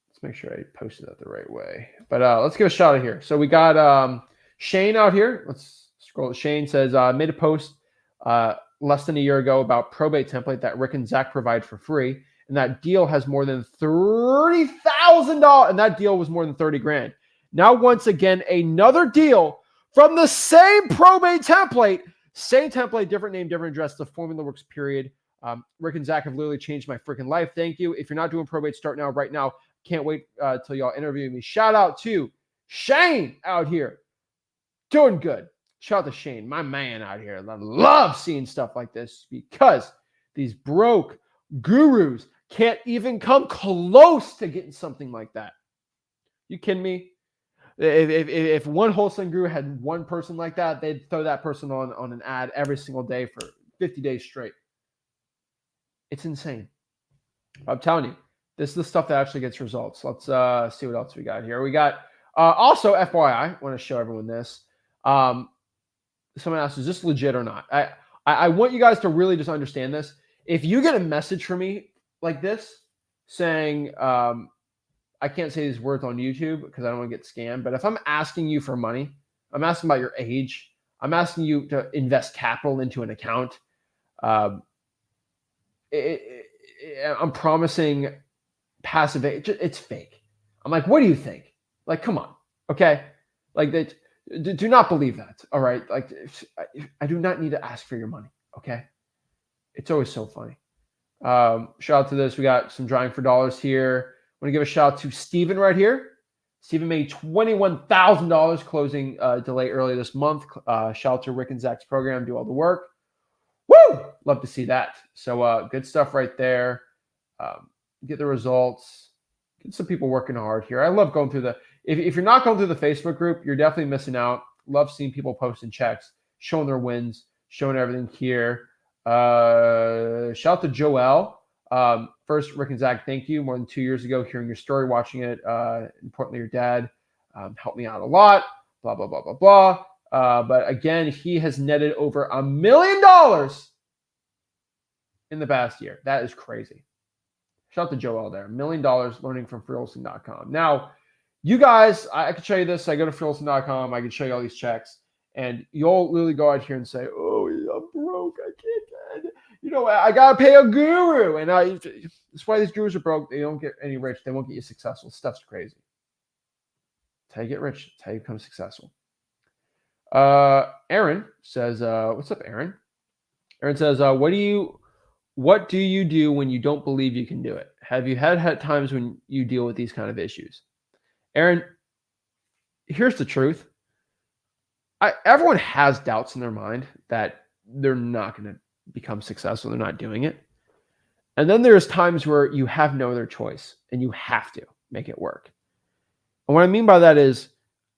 Let's make sure I posted that the right way. But let's give a shout out here. So we got Shane out here. Let's scroll. Shane says, made a post less than a year ago about probate template that Rick and Zach provide for free. And that deal has more than $30,000. And that deal was more than 30 grand. Now, once again, another deal from the same probate template. Same template, different name, different address. The formula works, period. Rick and Zach have literally changed my freaking life. Thank you. If you're not doing probate, start now, right now. Can't wait till y'all interview me. Shout out to Shane out here. Doing good. Shout out to Shane, my man out here. I love seeing stuff like this because these broke gurus can't even come close to getting something like that. You kidding me? If one wholesaling guru had one person like that, they'd throw that person on an ad every single day for 50 days straight. It's insane. I'm telling you, this is the stuff that actually gets results. Let's see what else we got here. We got also, FYI, I want to show everyone this. Someone asked, is this legit or not? I want you guys to really just understand this. If you get a message from me like this saying, I can't say these words on YouTube because I don't want to get scammed, but if I'm asking you for money, I'm asking about your age, I'm asking you to invest capital into an account, I'm promising passive, it's fake. I'm like, what do you think? Like, come on. Okay. Like that. Do not believe that. All right. Like, I do not need to ask for your money. Okay. It's always so funny. Shout out to this. We got some drawing for dollars here. I want to give a shout out to Steven right here. Steven made $21,000 closing delay early this month. Shout out to Rick and Zach's program. Do all the work. Woo! Love to see that. So good stuff right there. get the results, get some people working hard here. I love going through if you're not going through the Facebook group, you're definitely missing out. Love seeing people posting checks, showing their wins, showing everything here. Shout out to Joel. First, Rick and Zach, thank you. More than 2 years ago, hearing your story, watching it. Importantly, your dad helped me out a lot. Blah, blah, blah, blah, blah. But again, he has netted over $1 million in the past year. That is crazy. Shout out to Joel there. $1 million learning from freewholesaling.com. Now, you guys, I can show you this. I go to freewholesaling.com. I can show you all these checks. And you'll literally go out here and say, oh, I'm broke. I can't. I got to pay a guru. And that's why these gurus are broke. They don't get any rich. They won't get you successful. Stuff's crazy. That's how you get rich. That's how you become successful. Aaron says, what's up, Aaron? Aaron says, what do you do when you don't believe you can do it? Have you had times when you deal with these kind of issues? Aaron, here's the truth. Everyone has doubts in their mind that they're not going to become successful. They're not doing it. And then there's times where you have no other choice and you have to make it work. And what I mean by that is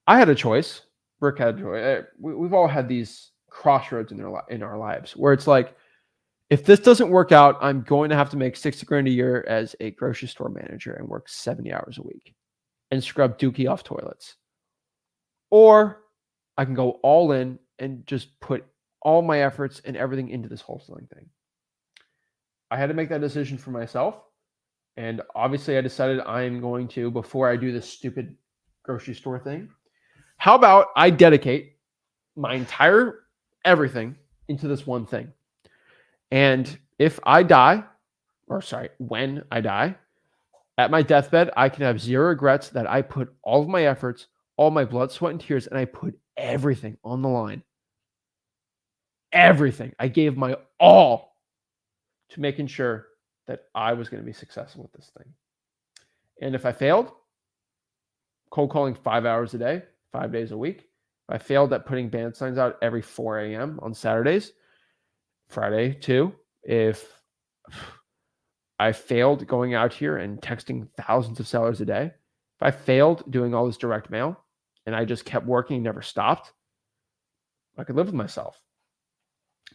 I had a choice. Rick had a choice. We've all had these crossroads in our lives where it's like, if this doesn't work out, I'm going to have to make $60,000 a year as a grocery store manager and work 70 hours a week and scrub dookie off toilets. Or I can go all in and just put all my efforts and everything into this wholesaling thing. I had to make that decision for myself. And obviously I decided I'm going to, before I do this stupid grocery store thing, how about I dedicate my entire everything into this one thing? And if I die, when I die, at my deathbed, I can have zero regrets that I put all of my efforts, all my blood, sweat, and tears, and I put everything on the line. Everything. I gave my all to making sure that I was going to be successful with this thing. And if I failed, cold calling 5 hours a day, 5 days a week. If I failed at putting band signs out every 4 a.m. on Saturdays, Friday too. If I failed going out here and texting thousands of sellers a day, if I failed doing all this direct mail and I just kept working and never stopped, I could live with myself.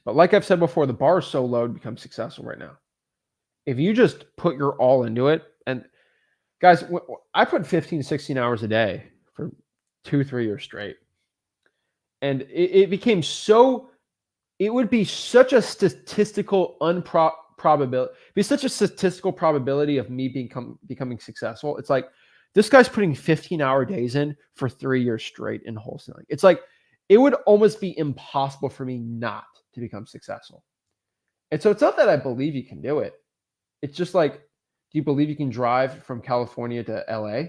But like I've said before, the bar is so low to become successful right now. If you just put your all into it, and guys, I put 15, 16 hours a day for 2-3 years straight. And it became it would be such a statistical probability. Be such a statistical probability of me becoming successful. It's like this guy's putting 15-hour days in for 3 years straight in wholesaling. It's like it would almost be impossible for me not to become successful. And so it's not that I believe you can do it. It's just like, do you believe you can drive from California to LA?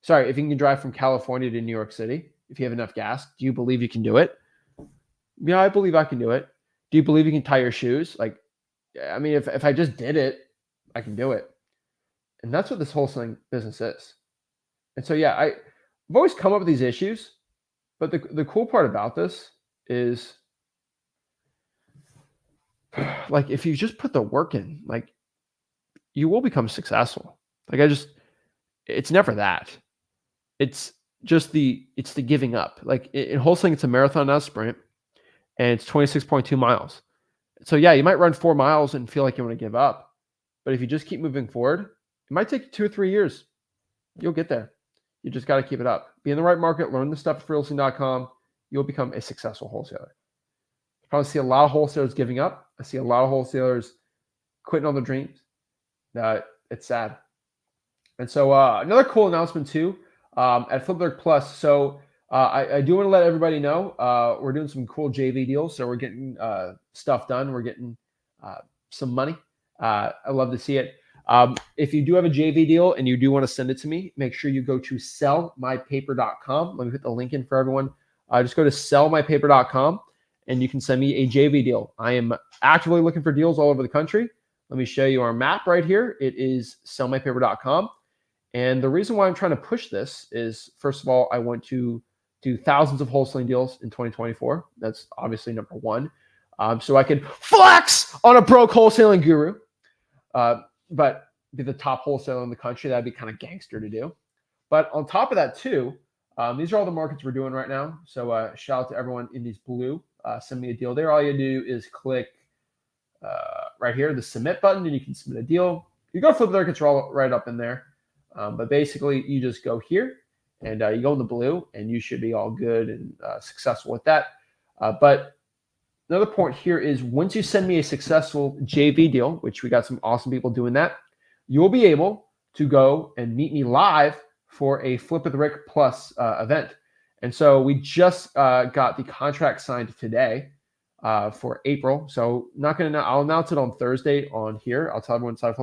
Sorry, if you can drive from California to New York City, if you have enough gas, do you believe you can do it? Yeah, I believe I can do it. Do you believe you can tie your shoes? Like, I mean, if I just did it, I can do it. And that's what this wholesaling business is. And so, yeah, I've always come up with these issues, but the cool part about this is, like, if you just put the work in, like, you will become successful. Like, it's never that. It's just it's the giving up. Like in wholesaling, it's a marathon, not a sprint, and it's 26.2 miles. So yeah, you might run 4 miles and feel like you want to give up, but if you just keep moving forward, it might take 2 or 3 years. You'll get there. You just got to keep it up. Be in the right market, learn the stuff at freewholesaling.com. You'll become a successful wholesaler. I probably see a lot of wholesalers giving up. I see a lot of wholesalers quitting on their dreams. It's sad. And so another cool announcement too, at Flipbook Plus. So I do want to let everybody know we're doing some cool JV deals. So we're getting stuff done. We're getting some money. I love to see it. If you do have a JV deal and you do want to send it to me, make sure you go to sellmypaper.com. Let me put the link in for everyone. Just go to sellmypaper.com and you can send me a JV deal. I am actively looking for deals all over the country. Let me show you our map right here. It is sellmypaper.com. And the reason why I'm trying to push this is, first of all, I want to do thousands of wholesaling deals in 2024. That's obviously number one. So I can flex on a broke wholesaling guru. But be the top wholesaler in the country. That'd be kind of gangster to do. But on top of that too, these are all the markets we're doing right now. So shout out to everyone in these blue. Send me a deal there. All you do is click right here, the submit button, and you can submit a deal. You go flip there, it's all right up in there. But basically, you just go here and you go in the blue, and you should be all good and successful with that. But another point here is once you send me a successful JV deal, which we got some awesome people doing that, you'll be able to go and meet me live for a Flip with Rick Plus event. And so we just got the contract signed today for April. So I'll announce it on Thursday on here. I'll tell everyone to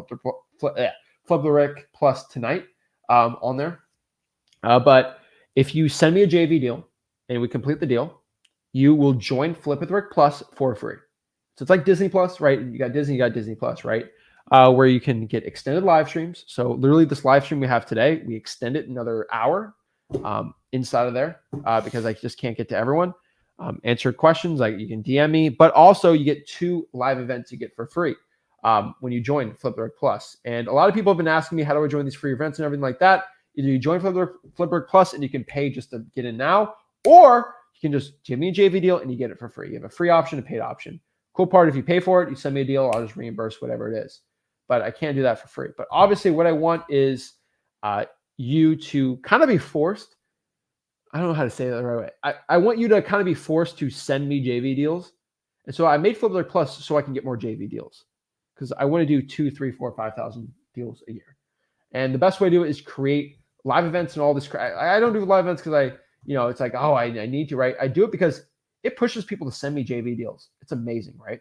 Flip the Rick Plus tonight on there. But if you send me a JV deal and we complete the deal, you will join Flip with Rick Plus for free. So it's like Disney Plus, right? You got Disney Plus, right? Where you can get extended live streams. So literally this live stream we have today, we extend it another hour inside of there because I just can't get to everyone. Answer questions, like you can DM me, but also you get 2 live events you get for free when you join Flip the Rick Plus. And a lot of people have been asking me, how do I join these free events and everything like that? Either you join Flip the Rick Plus and you can pay just to get in now, or you can just give me a JV deal and you get it for free. You have a free option, a paid option. Cool part, if you pay for it, you send me a deal, I'll just reimburse whatever it is. But I can't do that for free. But obviously what I want is you to kind of be forced. I don't know how to say that the right way. I want you to kind of be forced to send me JV deals. And so I made Flip the Rick Plus so I can get more JV deals because I want to do 2, 3, 4, 5,000 deals a year. And the best way to do it is create live events and all this. I don't do live events because it's like, oh, I need to, right? I do it because it pushes people to send me JV deals. It's amazing, right?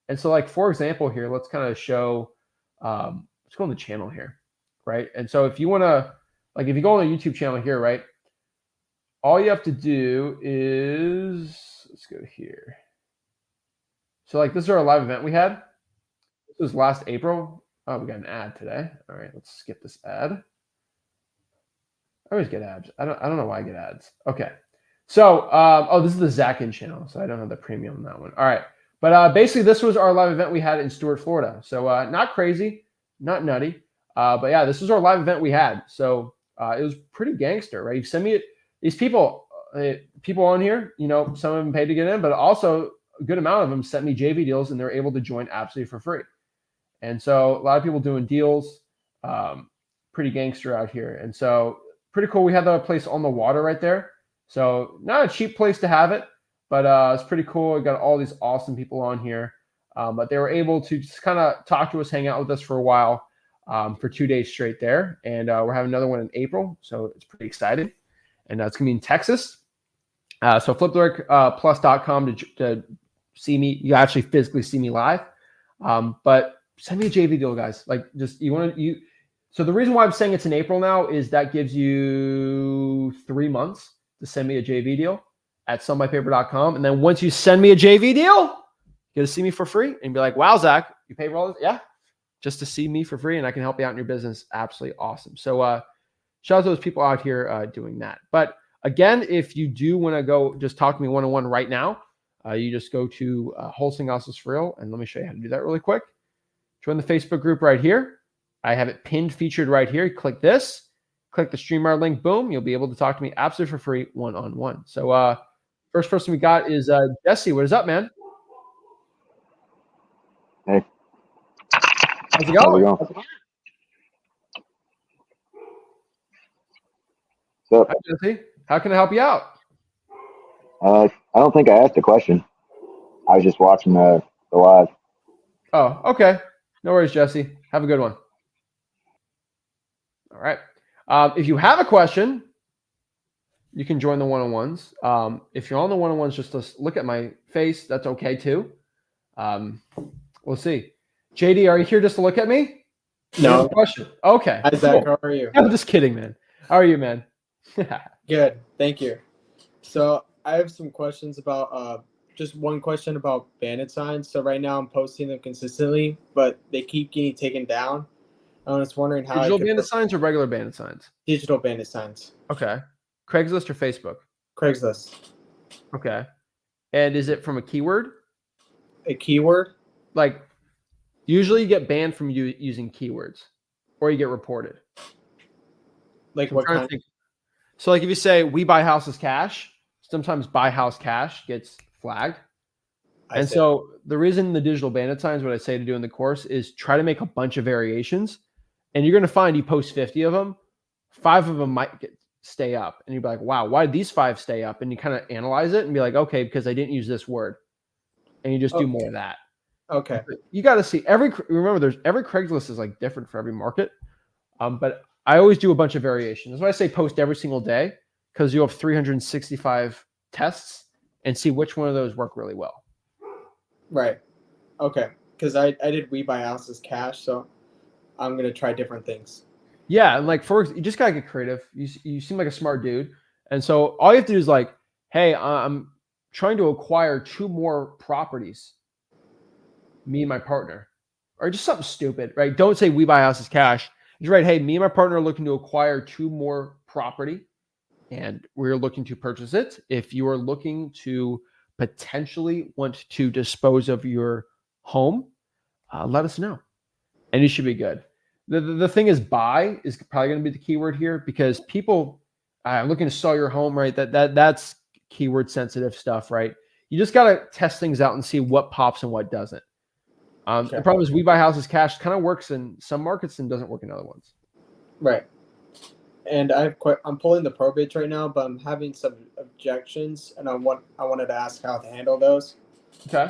And so like, for example, here, let's kind of show, let's go on the channel here, right? And so if you want to, like, if you go on the YouTube channel here, right, all you have to do is, let's go here. So like, this is our live event we had. This was last April. Oh, we got an ad today. All right, let's skip this ad. I always get ads. I don't know why I get ads. Okay. So, this is the Zach Ginn channel, so I don't have the premium on that one. All right. But basically, this was our live event we had in Stuart, Florida. So not crazy, not nutty. But yeah, this was our live event we had. So it was pretty gangster, right? You send me these people on here, some of them paid to get in, but also a good amount of them sent me JV deals and they're able to join absolutely for free. And so a lot of people doing deals, pretty gangster out here. And so pretty cool. We had the place on the water right there. So not a cheap place to have it, but it's pretty cool. We got all these awesome people on here, but they were able to just kind of talk to us, hang out with us for a while, for 2 days straight there. And we're having another one in April. So it's pretty exciting. And it's going to be in Texas. So fliptherickplus.com to see me. You actually physically see me live. But send me a JV deal, guys. Like just, so the reason why I'm saying it's in April now is that gives you 3 months to send me a JV deal at sellmypaper.com. And then once you send me a JV deal, you get to see me for free and be like, wow, Zach, you pay for all this? Yeah. Just to see me for free and I can help you out in your business. Absolutely awesome. So shout out to those people out here doing that. But again, if you do want to go just talk to me one-on-one right now, you just go to Wholesaling Hustles for Real. And let me show you how to do that really quick. Join the Facebook group right here. I have it pinned, featured right here. You click this, click the StreamYard link, boom. You'll be able to talk to me absolutely for free one-on-one. So first person we got is Jesse. What is up, man? Hey. How's it going? What's up? Hi, Jesse. How can I help you out? I don't think I asked a question. I was just watching the live. Oh, okay. No worries, Jesse. Have a good one. All right. If you have a question, you can join the one-on-ones. If you're on the one-on-ones, just to look at my face. That's okay too. We'll see. JD, are you here just to look at me? No. Question. Okay. Hi, Zach. Cool. How are you? I'm just kidding, man. How are you, man? Good. Thank you. So I have some questions about just one question about bandit signs. So right now I'm posting them consistently, but they keep getting taken down. I was wondering how digital bandit signs or regular bandit signs? Digital bandit signs. Okay. Craigslist or Facebook? Craigslist. Okay. And is it from a keyword? A keyword? Like, usually you get banned from using keywords. or you get reported. Like So I'm what trying to kind? think. So like if you say we buy houses cash, sometimes buy house cash gets flagged. I And say. so the reason the digital bandit signs, what I say to do in the course is try to make a bunch of variations. And you're going to find you post 50 of them, 5 of them might stay up. And you'd be like, wow, why did these 5 stay up? And you kind of analyze it and be like, okay, because I didn't use this word. And you just do Oh, more of that. okay. You got to see remember, there's every Craigslist is like different for every market. But I always do a bunch of variations. That's why I say post every single day, because you have 365 tests and see which one of those work really well. Right. Okay. Because I did we buy houses cash, so I'm gonna try different things. Yeah, and like you just gotta get creative. You seem like a smart dude, and so all you have to do is like, hey, I'm trying to acquire 2 more properties, me and my partner, or just something stupid, right? Don't say we buy houses cash. Just write, hey, me and my partner are looking to acquire 2 more property, and we're looking to purchase it. If you are looking to potentially want to dispose of your home, let us know, and you should be good. The thing is, buy is probably going to be the keyword here because people are looking to sell your home, right? That's keyword sensitive stuff, right? You just got to test things out and see what pops and what doesn't. The Okay. problem is we buy houses cash kind of works in some markets and doesn't work in other ones. Right. And I'm pulling the probates right now, but I'm having some objections, and I wanted to ask how to handle those. Okay.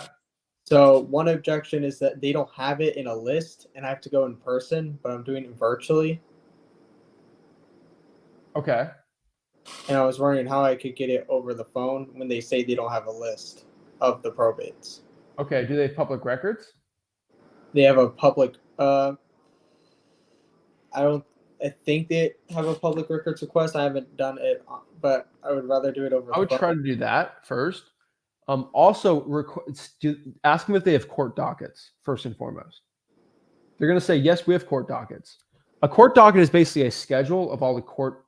So one objection is that they don't have it in a list, and I have to go in person, but I'm doing it virtually. Okay. And I was wondering how I could get it over the phone when they say they don't have a list of the probates. Okay. Do they have public records? They have a public. I don't. I think they have a public records request. I haven't done it, but I would rather do it over I the would phone. try to do that first. Also, ask them if they have court dockets first and foremost. They're going to say yes, we have court dockets. A court docket is basically a schedule of all the court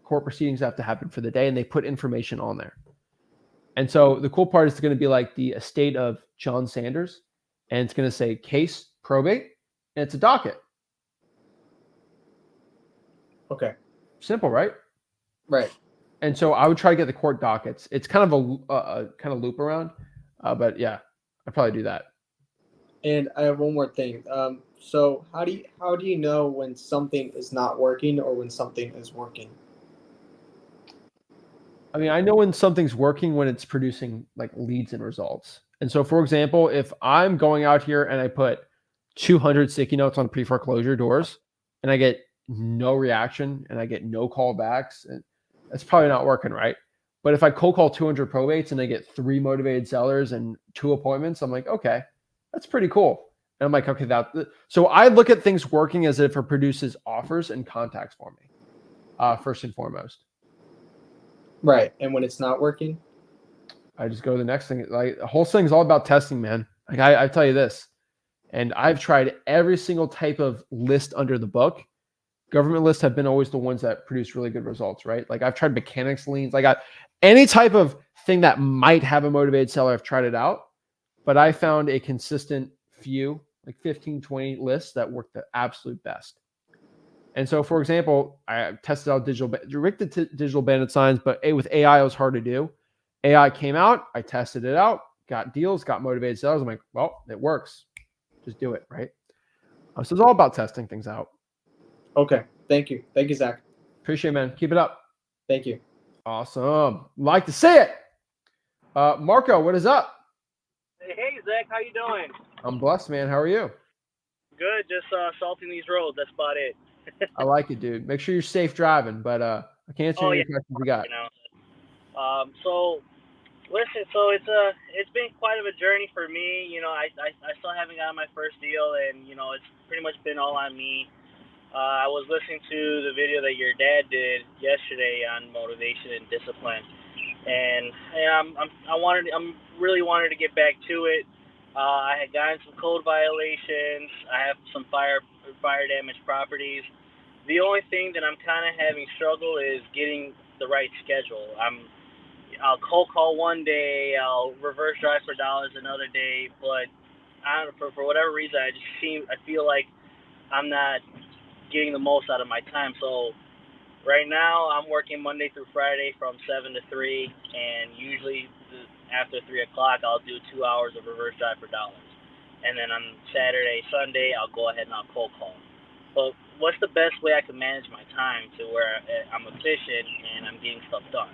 proceedings that have to happen for the day, and they put information on there. And so the cool part is going to be like the estate of John Sanders, and it's going to say case probate, and it's a docket. Okay. Simple, right? Right. And so I would try to get the court dockets. It's kind of a kind of loop around, but yeah, I'd probably do that. And I have one more thing. So how do you know when something is not working or when something is working? I mean, I know when something's working when it's producing like leads and results. And so, for example, if I'm going out here and I put 200 sticky notes on pre-foreclosure doors and I get no reaction and I get no callbacks, and that's probably not working, right? But if I cold call 200 probates and I get 3 motivated sellers and 2 appointments, I'm like, okay, that's pretty cool. And I'm like, okay, so I look at things working as if it produces offers and contacts for me, first and foremost. Right. And when it's not working? I just go to the next thing. Like the whole thing is all about testing, man. Like I tell you this, and I've tried every single type of list under the book. Government lists have been always the ones that produce really good results, right? Like I've tried mechanics liens, any type of thing that might have a motivated seller. I've tried it out, but I found a consistent few, like 15, 20 lists that work the absolute best. And so, for example, I tested out digital bandit signs, but with AI, it was hard to do. AI came out, I tested it out, got deals, got motivated sellers. I'm like, well, it works. Just do it, right? So it's all about testing things out. Okay. Thank you. Thank you, Zach. Appreciate it, man. Keep it up. Thank you. Awesome. Like to see it. Marco, what is up? Hey, Zach, how you doing? I'm blessed, man. How are you? Good, just salting these roads. That's about it. I like it, dude. Make sure you're safe driving, but I can answer Oh any yeah, questions you got. you know. So listen, so it's been quite of a journey for me. You know, I still haven't gotten my first deal, and you know, it's pretty much been all on me. I was listening to the video that your dad did yesterday on motivation and discipline, and I'm really wanted to get back to it. I had gotten some code violations. I have some fire damage properties. The only thing that I'm kind of having struggle is getting the right schedule. I'll cold call one day, I'll reverse drive for dollars another day, but I don't, for whatever reason I feel like I'm not getting the most out of my time. So right now I'm working Monday through Friday from 7 to 3, and usually after 3 o'clock I'll do 2 hours of reverse drive for dollars. And then on Saturday, Sunday, I'll go ahead and I'll cold call. But what's the best way I can manage my time to where I'm efficient and I'm getting stuff done?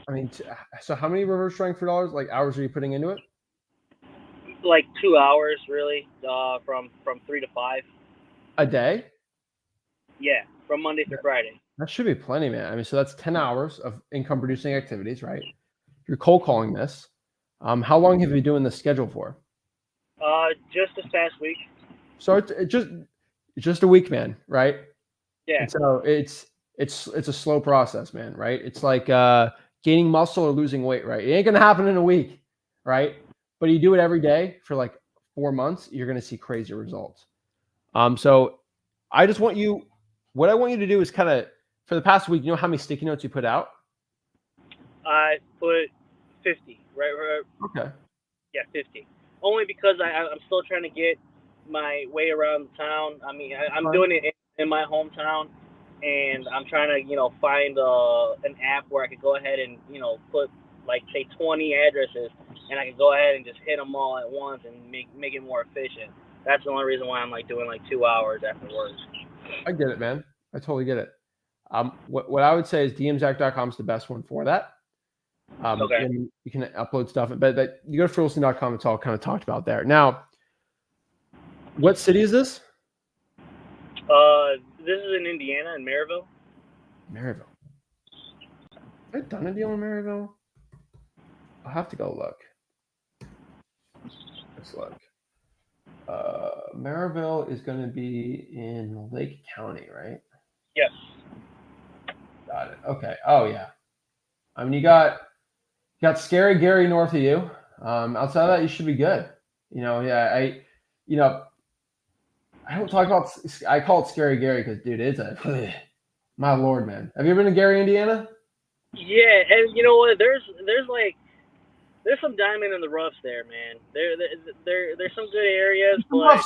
I mean, so how many reverse trying for dollars, like hours, are you putting into it? Like 2 hours, really, from 3 to 5. A day? Yeah, from Monday through Friday. That should be plenty, man. I mean, so that's 10 hours of income producing activities, right? You're cold calling this. How long have you been doing this schedule for? Just this past week. So it's just a week, man, right? Yeah. And so it's a slow process, man, right? It's like gaining muscle or losing weight, right? It ain't gonna happen in a week, right? But you do it every day for like 4 months, you're gonna see crazy results. So I just want you, what I want you to do is kind of, for the past week, you know how many sticky notes you put out? I put 50. Right. Okay. Yeah, 50. Only because I'm still trying to get my way around the town. I mean, I'm doing it in my hometown, and I'm trying to, find an app where I could go ahead and, put, like, say 20 addresses, and I can go ahead and just hit them all at once and make it more efficient. That's the only reason why I'm, like, doing, like, 2 hours after work. I get it, man. I totally get it. What I would say is dmzach.com is the best one for that. Okay. And you can upload stuff, but you go to wholesaling.com, it's all kind of talked about there. Now, what city is this? This is in Indiana, in Maryville. Maryville. Have I done a deal in Maryville? I'll have to go look. Let's look. Maryville is going to be in Lake County, right? Yes. Got it. Okay. Oh yeah. I mean, you got Scary Gary north of you. Outside of that, you should be good. I don't talk about. I call it Scary Gary because, dude, it's a my lord, man. Have you ever been to Gary, Indiana? Yeah, and you know what? There's some diamond in the roughs there, man. There's some good areas, but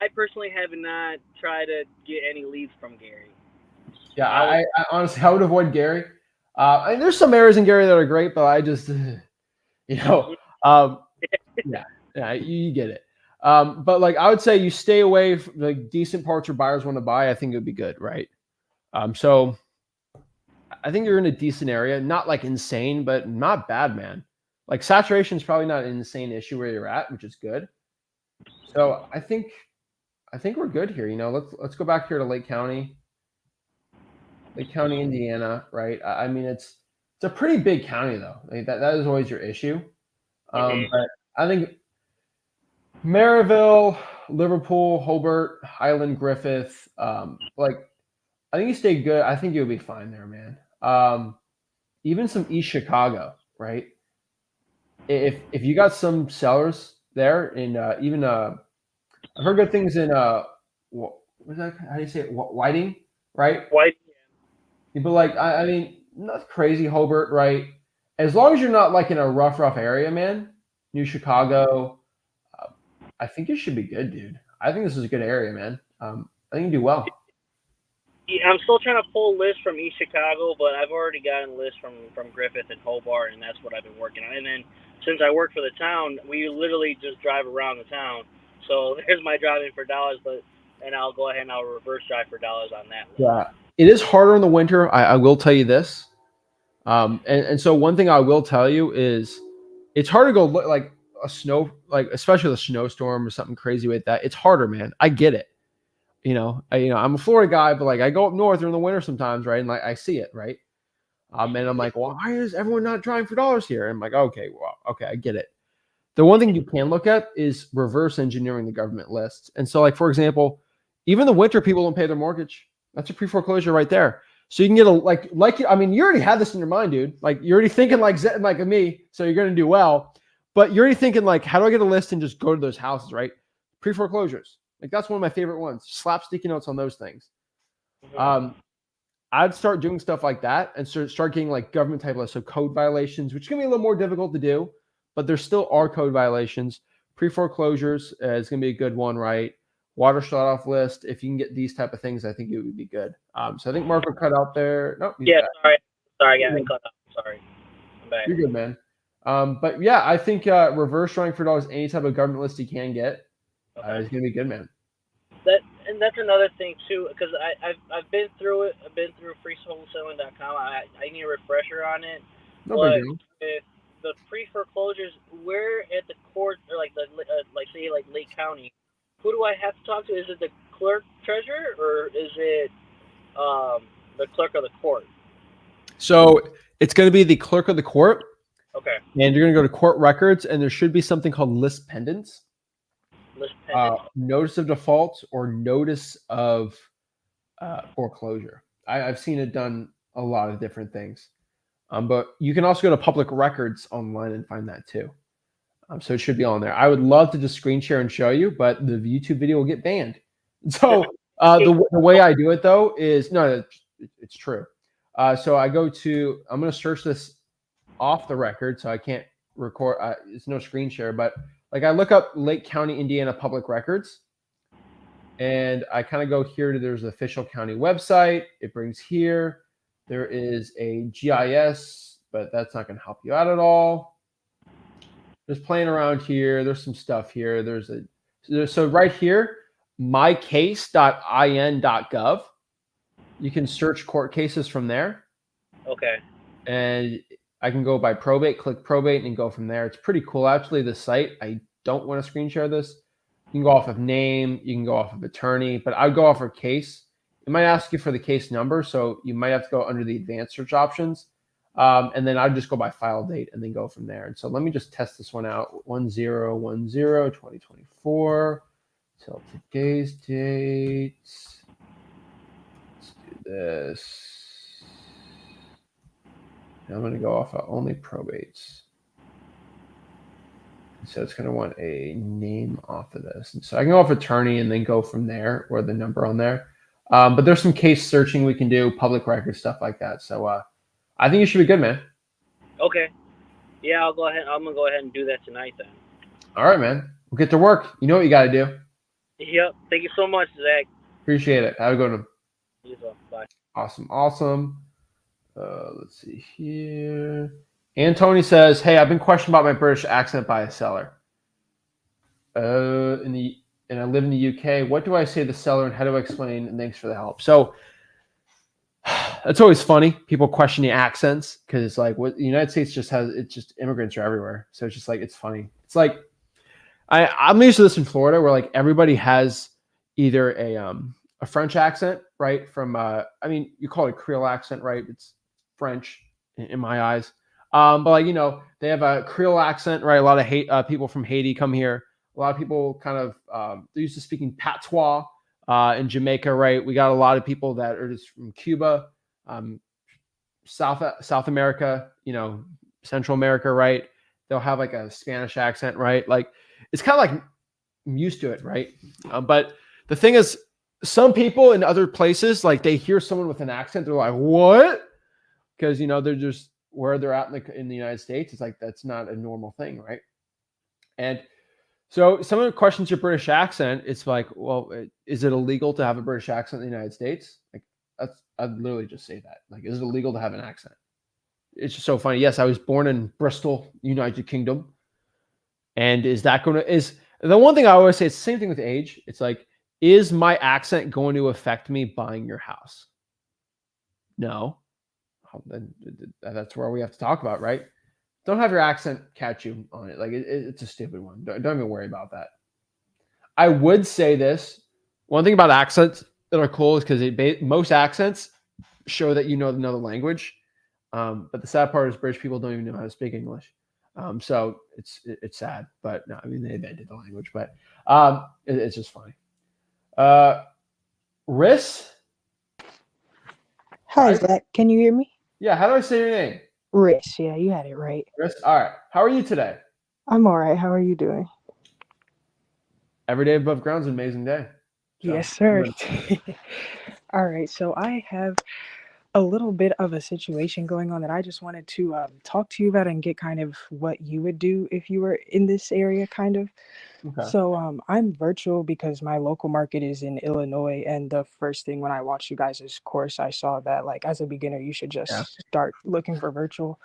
I personally have not tried to get any leads from Gary. Yeah, I honestly, I would avoid Gary. There's some areas in Gary that are great, but I just, yeah, you get it. But like, I would say you stay away from like decent parts where buyers want to buy. I think it would be good, right? So I think you're in a decent area, not like insane, but not bad, man. Like saturation is probably not an insane issue where you're at, which is good. So I think we're good here. Let's go back here to Lake County, Indiana, right? I mean, it's a pretty big county though. Like that is always your issue. But I think Maryville, Liverpool, Hobart, Highland, Griffith, I think you stay good. I think you'll be fine there, man. Even some East Chicago, right? If you got some sellers there, and even I've heard good things in what was that? How do you say it? Whiting, right? White. But like, I mean, not crazy Hobart, right? As long as you're not like in a rough area, man. New Chicago, I think you should be good, dude. I think this is a good area, man. I think you do well. Yeah, I'm still trying to pull lists from East Chicago, but I've already gotten lists from Griffith and Hobart, and that's what I've been working on. And then since I work for the town, we literally just drive around the town. So there's my driving for dollars, and I'll go ahead and I'll reverse drive for dollars on that list. Yeah, it is harder in the winter. I will tell you this. And so one thing I will tell you is it's hard to go look like a snow, like especially a snowstorm or something crazy like that. It's harder, man. I get it. I'm a Florida guy, but like I go up north during the winter sometimes, right? And like I see it, right? And I'm like, well, why is everyone not driving for dollars here? And I'm like, okay, I get it. The one thing you can look at is reverse engineering the government lists. And so, like for example, even the winter people don't pay their mortgage. That's a pre-foreclosure right there. So you can get I mean, you already had this in your mind, dude. Like you're already thinking like me, so you're gonna do well. But you're already thinking like, how do I get a list and just go to those houses, right? Pre-foreclosures. Like that's one of my favorite ones. Slap sticky notes on those things. I'd start doing stuff like that and start getting like government type lists, so code violations, which can be a little more difficult to do, but there still are code violations. Pre-foreclosures is going to be a good one, right? water shut off list. If you can get these type of things, I think it would be good. So I think Marco cut out there. Nope, he's Yeah, back. sorry, You're yeah, I good. cut out. Sorry, I'm back. You're good, man. But yeah, I think reverse drawing for dollars, any type of government list you can get, Okay. is gonna be good, man. That's another thing too, because I've been through it. I've been through freewholesaling.com. I need a refresher on it, No big but deal. with the pre foreclosures, we're at the court or like the like say like Lake County. Who do I have to talk to? Is it the clerk treasurer or is it the clerk of the court? So it's going to be the clerk of the court, Okay, and you're going to go to court records, and there should be something called list pendants, list pendant. notice of default, or notice of foreclosure. I've seen it done a lot of different things, but you can also go to public records online and find that too. So it should be on there. I would love to just screen share and show you, but the YouTube video will get banned. So the way I do it though is it's true. So I'm going to search this off the record, so I can't record. It's no screen share, but like I look up Lake County, Indiana public records, and I kind of go here to there's the official county website. It brings here. There is a GIS, but that's not going to help you out at all. Just playing around here. There's some stuff here. So right here, mycase.in.gov. You can search court cases from there. Okay. And I can go by probate, click probate, and go from there. It's pretty cool. Actually, the site, I don't want to screen share this. You can go off of name, you can go off of attorney, but I'd go off of case. It might ask you for the case number, so you might have to go under the advanced search options. And then I'd just go by file date and then go from there. And so let me just test this one out. 10/10/2024 till today's date. Let's do this. I'm going to go off of only probates. So it's going to want a name off of this. And so I can go off attorney and then go from there, or the number on there. But there's some case searching we can do, public record stuff like that. So I think you should be good, man. Okay. Yeah, I'm gonna go ahead and do that tonight then. All right, man. We'll get to work. You know what you got to do. Yep. Thank you so much, Zach. Appreciate it. Have a good one. You as well. Bye. Awesome. Let's see here. Tony says, "Hey, I've been questioned about my British accent by a seller. And I live in the UK. What do I say to the seller, and how do I explain? And thanks for the help." So it's always funny. People question the accents because it's like what the United States just immigrants are everywhere. So it's just like it's funny. It's like I'm used to this in Florida, where like everybody has either a French accent, right? From you call it a Creole accent, right? It's French in my eyes. But like they have a Creole accent, right? A lot of people from Haiti come here. A lot of people kind of they're used to speaking patois in Jamaica, right? We got a lot of people that are just from Cuba, South America, Central America, right? They'll have like a Spanish accent, right? Like it's kind of like I'm used to it, right? But the thing is, some people in other places, like they hear someone with an accent, they're like, "What?" Because they're just where they're at in the United States. It's like that's not a normal thing, right? And so someone questions your British accent. It's like, well, is it illegal to have a British accent in the United States? Like I'd literally just say that. Like, is it illegal to have an accent? It's just so funny. Yes, I was born in Bristol, United Kingdom. And is that the one thing I always say, it's the same thing with age. It's like, is my accent going to affect me buying your house? No. Then that's where we have to talk about, right? Don't have your accent catch you on it. Like it's a stupid one. Don't even worry about that. I would say this. One thing about accents that are cool is because most accents show that you know another language. But the sad part is British people don't even know how to speak English. So it's sad. But no, I mean they invented the language, but it's just funny. Riss? Hi, Zach. Can you hear me? Yeah, how do I say your name? Rich. Yeah, you had it right. Riss? All right. How are you today? I'm all right. How are you doing? Every day above ground is an amazing day. So, Yes, sir. All right. So I have a little bit of a situation going on that I just wanted to talk to you about and get kind of what you would do if you were in this area, kind of. Okay. So I'm virtual because my local market is in Illinois, and the first thing when I watched you guys' course, I saw that like as a beginner, you should Yeah, just start looking for virtual.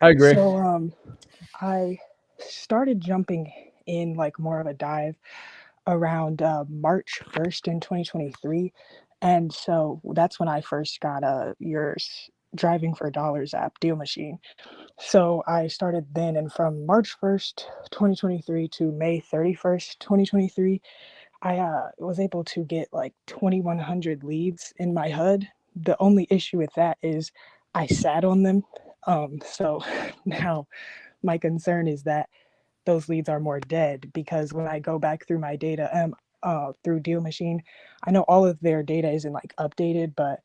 I agree. So I started jumping in like more of a dive around March 1st in 2023. And so that's when I first got your Driving for Dollars app, Deal Machine. So I started then, and from March 1st, 2023 to May 31st, 2023, I was able to get like 2,100 leads in my HUD. The only issue with that is I sat on them. So now my concern is that those leads are more dead because when I go back through my data through Deal Machine, I know all of their data isn't like updated, but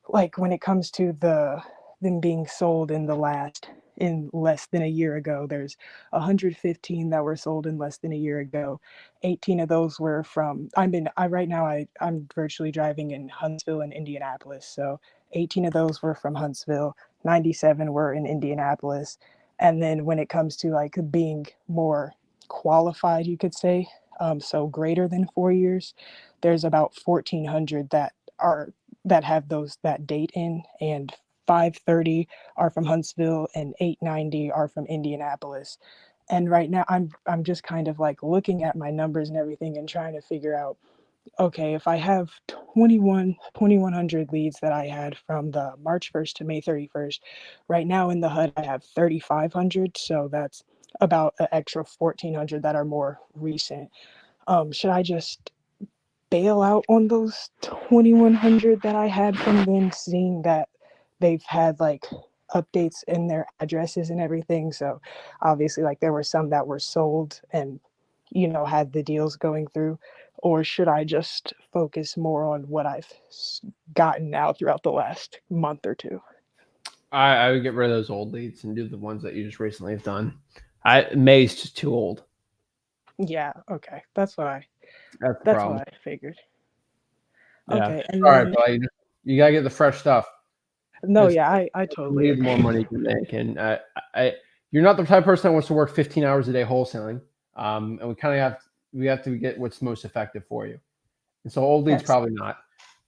like when it comes to them being sold in less than a year ago, there's 115 that were sold in less than a year ago. 18 of those were from I right now I'm virtually driving in Huntsville and Indianapolis. So 18 of those were from Huntsville, 97 were in Indianapolis. And then when it comes to like being more qualified, you could say, so greater than 4 years, there's about 1,400 that have that date in, and 530 are from Huntsville and 890 are from Indianapolis. And right now I'm just kind of like looking at my numbers and everything and trying to figure out, okay, if I have 2,100 leads that I had from the March 1st to May 31st, right now in the HUD I have 3,500, so that's about an extra 1,400 that are more recent. Should I just bail out on those 2,100 that I had from them, seeing that they've had like updates in their addresses and everything? So obviously, like there were some that were sold and had the deals going through, or should I just focus more on what I've gotten now throughout the last month or two? I would get rid of those old leads and do the ones that you just recently have done. May's just too old. Yeah, okay, That's the that's what problem. I figured. Yeah. Okay, and All right, then but you gotta get the fresh stuff. no, Because yeah, I totally leave, the more agree. money you can make. And you're not the type of person that wants to work 15 hours a day wholesaling. And we have to get what's most effective for you. And so old leads Yes. probably not.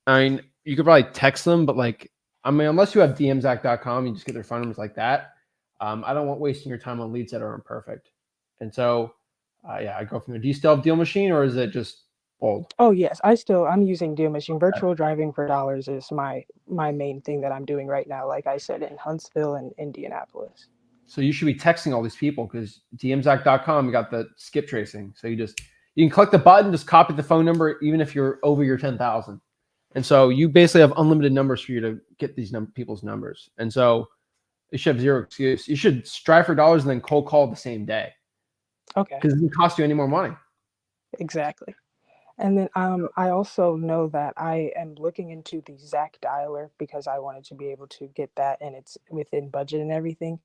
I mean, you could probably text them, but like, I mean, unless you have dmzac.com, you just get their phone numbers like that. I don't want wasting your time on leads that are imperfect. And so, yeah, I go from there. Do you still have Deal Machine, or is it just old? Oh yes, I'm using Deal Machine. Virtual Driving for Dollars is my main thing that I'm doing right now. Like I said, in Huntsville and Indianapolis. So you should be texting all these people because dmzac.com, you got the skip tracing. So you can click the button, just copy the phone number, even if you're over your 10,000. And so you basically have unlimited numbers for you to get these people's numbers. And so you should have zero excuse. You should strive for dollars and then cold call the same day Okay, because it doesn't cost you any more money. exactly. And then I also know that I am looking into the Zach dialer because I wanted to be able to get that, and it's within budget and everything.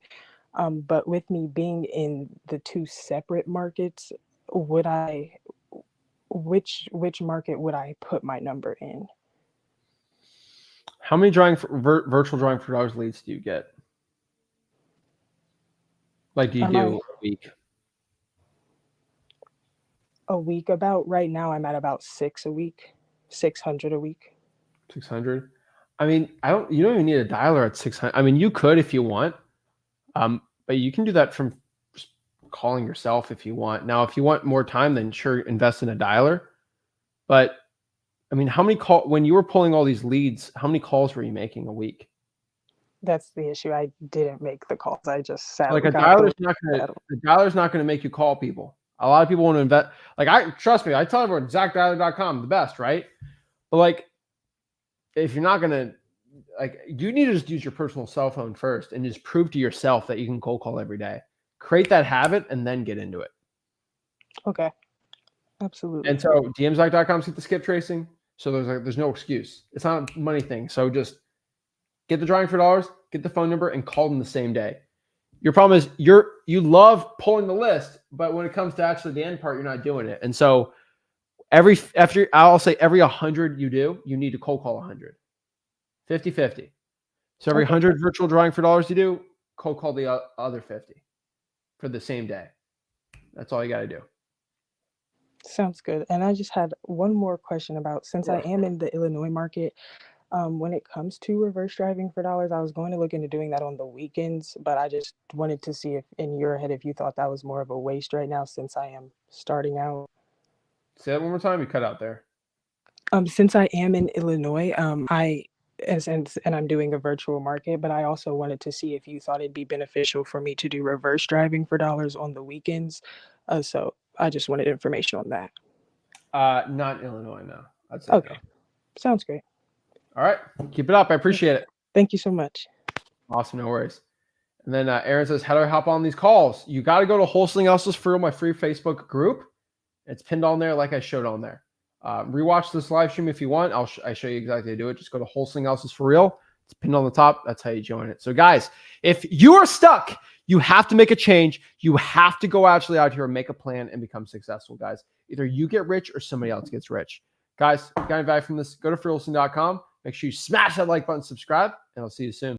But with me being in the two separate markets, would I which market would I put my number in? How many virtual drawing for dollars leads do you get? Like, do you Am do I a week? a week? About right now, I'm at about six a week, 600 a week. 600? I mean, you don't even need a dialer at 600. I mean, you could if you want. But you can do that from just calling yourself if you want. Now, if you want more time, then sure, invest in a dialer. But I mean, when you were pulling all these leads, how many calls were you making a week? That's the issue. I didn't make the calls. I just sat, Like a got the dialer's not gonna make you call people. A lot of people want to invest. Like trust me, I tell everyone ZachDialer.com, the best, right? But like, if you're not gonna you need to just use your personal cell phone first and just prove to yourself that you can cold call every day. Create that habit and then get into it. Okay, absolutely. And so dmzac.com's get the skip tracing. So there's no excuse. It's not a money thing. So just get the drawing for dollars, get the phone number, and call them the same day. Your problem is you love pulling the list, but when it comes to actually the end part, you're not doing it. And so I'll say every 100 you do, you need to cold call 100. 50-50. So every Okay. 100 virtual drawing for dollars you do, cold call the other 50 for the same day. That's all you got to do. Sounds good. And I just had one more question about, since I am in the Illinois market, when it comes to reverse driving for dollars, I was going to look into doing that on the weekends, but I just wanted to see if in your head, if you thought that was more of a waste right now since I am starting out. Say that one more time. You cut out there. Since I am in Illinois, and I'm doing a virtual market, but I also wanted to see if you thought it'd be beneficial for me to do reverse driving for dollars on the weekends. So I just wanted information on that. Not Illinois, no. I'd say Okay, no. sounds great. All right. Keep it up. I appreciate it. Thank you so much. Awesome. No worries. And then Aaron says, how do I hop on these calls? You got to go to Wholesaling Houses for Real, my free Facebook group. It's pinned on there like I showed on there. Rewatch this live stream if you want. I show you exactly how to do it. Just go to Wholesaling Houses for Real. It's pinned on the top. That's how you join it. So guys, if you are stuck, you have to make a change. You have to go actually out here and make a plan and become successful, guys. Either you get rich or somebody else gets rich. Guys, if you got any value from this, go to freewholesaling.com. Make sure you smash that like button, subscribe, and I'll see you soon.